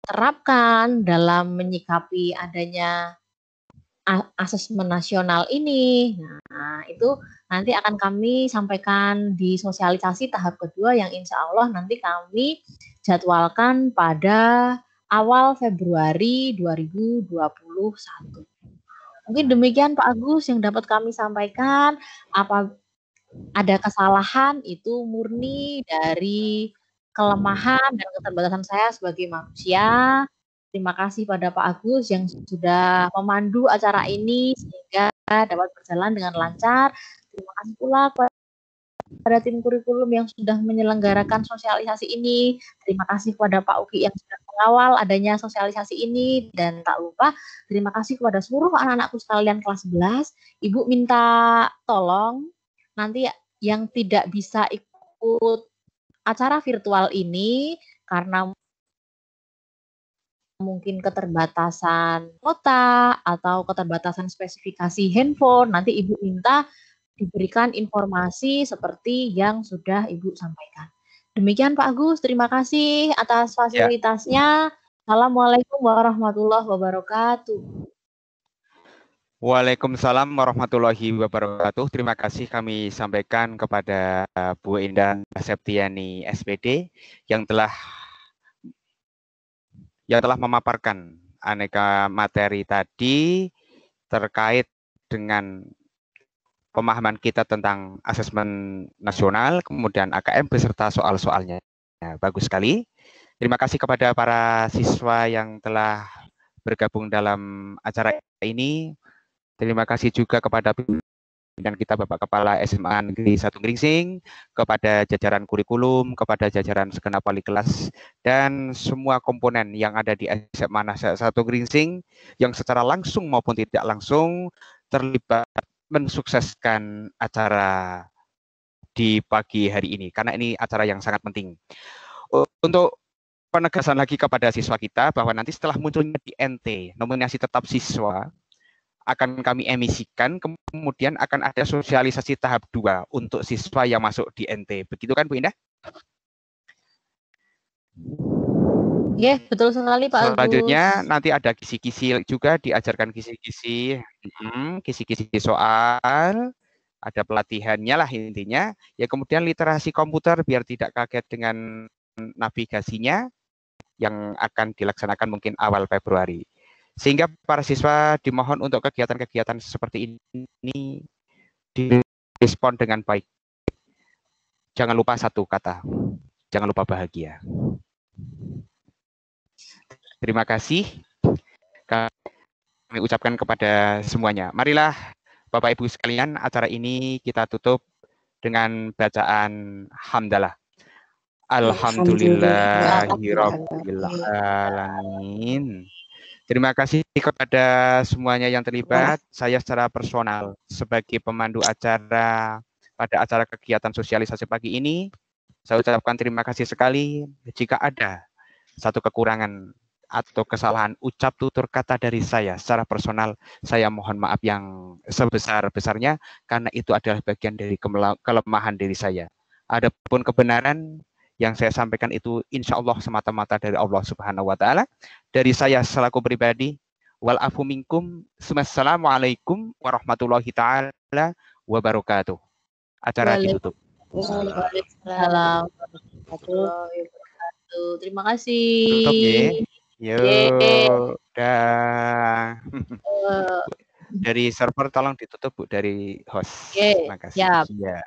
diterapkan dalam menyikapi adanya asesmen nasional ini. Nah, itu nanti akan kami sampaikan di sosialisasi tahap kedua yang insya Allah nanti kami jadwalkan pada awal Februari 2021. Mungkin demikian Pak Agus yang dapat kami sampaikan. Apa ada kesalahan itu murni dari kelemahan dan keterbatasan saya sebagai manusia. Terima kasih pada Pak Agus yang sudah memandu acara ini sehingga dapat berjalan dengan lancar. Terima kasih pula pada tim kurikulum yang sudah menyelenggarakan sosialisasi ini. Terima kasih kepada Pak Uki yang sudah mengawal adanya sosialisasi ini. Dan tak lupa terima kasih kepada seluruh anak-anakku sekalian kelas 11. Ibu minta tolong nanti yang tidak bisa ikut acara virtual ini karena mungkin keterbatasan kota atau keterbatasan spesifikasi handphone, nanti Ibu minta diberikan informasi seperti yang sudah Ibu sampaikan. Demikian Pak Agus, terima kasih atas Ya. fasilitasnya. Assalamualaikum warahmatullahi wabarakatuh. Waalaikumsalam warahmatullahi wabarakatuh. Terima kasih kami sampaikan kepada Bu Indah Septiani SPD yang telah memaparkan aneka materi tadi terkait dengan pemahaman kita tentang asesmen nasional, kemudian AKM beserta soal-soalnya. Ya, bagus sekali. Terima kasih kepada para siswa yang telah bergabung dalam acara ini. Terima kasih juga kepada pimpinan kita Bapak Kepala SMA Negeri 1 Gringsing, kepada jajaran kurikulum, kepada jajaran segenap wali kelas, dan semua komponen yang ada di SMA Negeri 1 Gringsing yang secara langsung maupun tidak langsung terlibat mensukseskan acara di pagi hari ini, karena ini acara yang sangat penting. Untuk penegasan lagi kepada siswa kita bahwa nanti setelah munculnya di NT, nominasi tetap siswa, akan kami emisikan, kemudian akan ada sosialisasi tahap 2 untuk siswa yang masuk di NT. Begitu kan Bu Indah? Ya, betul sekali Pak Agus. Selanjutnya nanti ada kisi-kisi juga, diajarkan kisi-kisi soal, ada pelatihannya lah intinya. Ya kemudian literasi komputer biar tidak kaget dengan navigasinya yang akan dilaksanakan mungkin awal Februari. Sehingga para siswa dimohon untuk kegiatan-kegiatan seperti ini direspon dengan baik. Jangan lupa satu kata, jangan lupa bahagia. Terima kasih kami ucapkan kepada semuanya. Marilah Bapak Ibu sekalian, acara ini kita tutup dengan bacaan hamdalah. Alhamdulillahirabbil alamin. Terima kasih kepada semuanya yang terlibat. Saya secara personal sebagai pemandu acara pada acara kegiatan sosialisasi pagi ini, saya ucapkan terima kasih sekali. Jika ada satu kekurangan atau kesalahan ucap tutur kata dari saya secara personal, saya mohon maaf yang sebesar-besarnya karena itu adalah bagian dari kelemahan diri saya. Adapun kebenaran yang saya sampaikan itu insya Allah semata-mata dari Allah Subhanahu wa Ta'ala. Dari saya selaku pribadi, wal afu minkum, assalamualaikum warahmatullahi ta'ala wabarakatuh. Acara ditutup. Waalaikumsalam warahmatullahi wabarakatuh. Terima kasih. Tutup ya. Yuk, dah. Dari server tolong ditutup Bu, dari host. Terima kasih. Siap. Ya.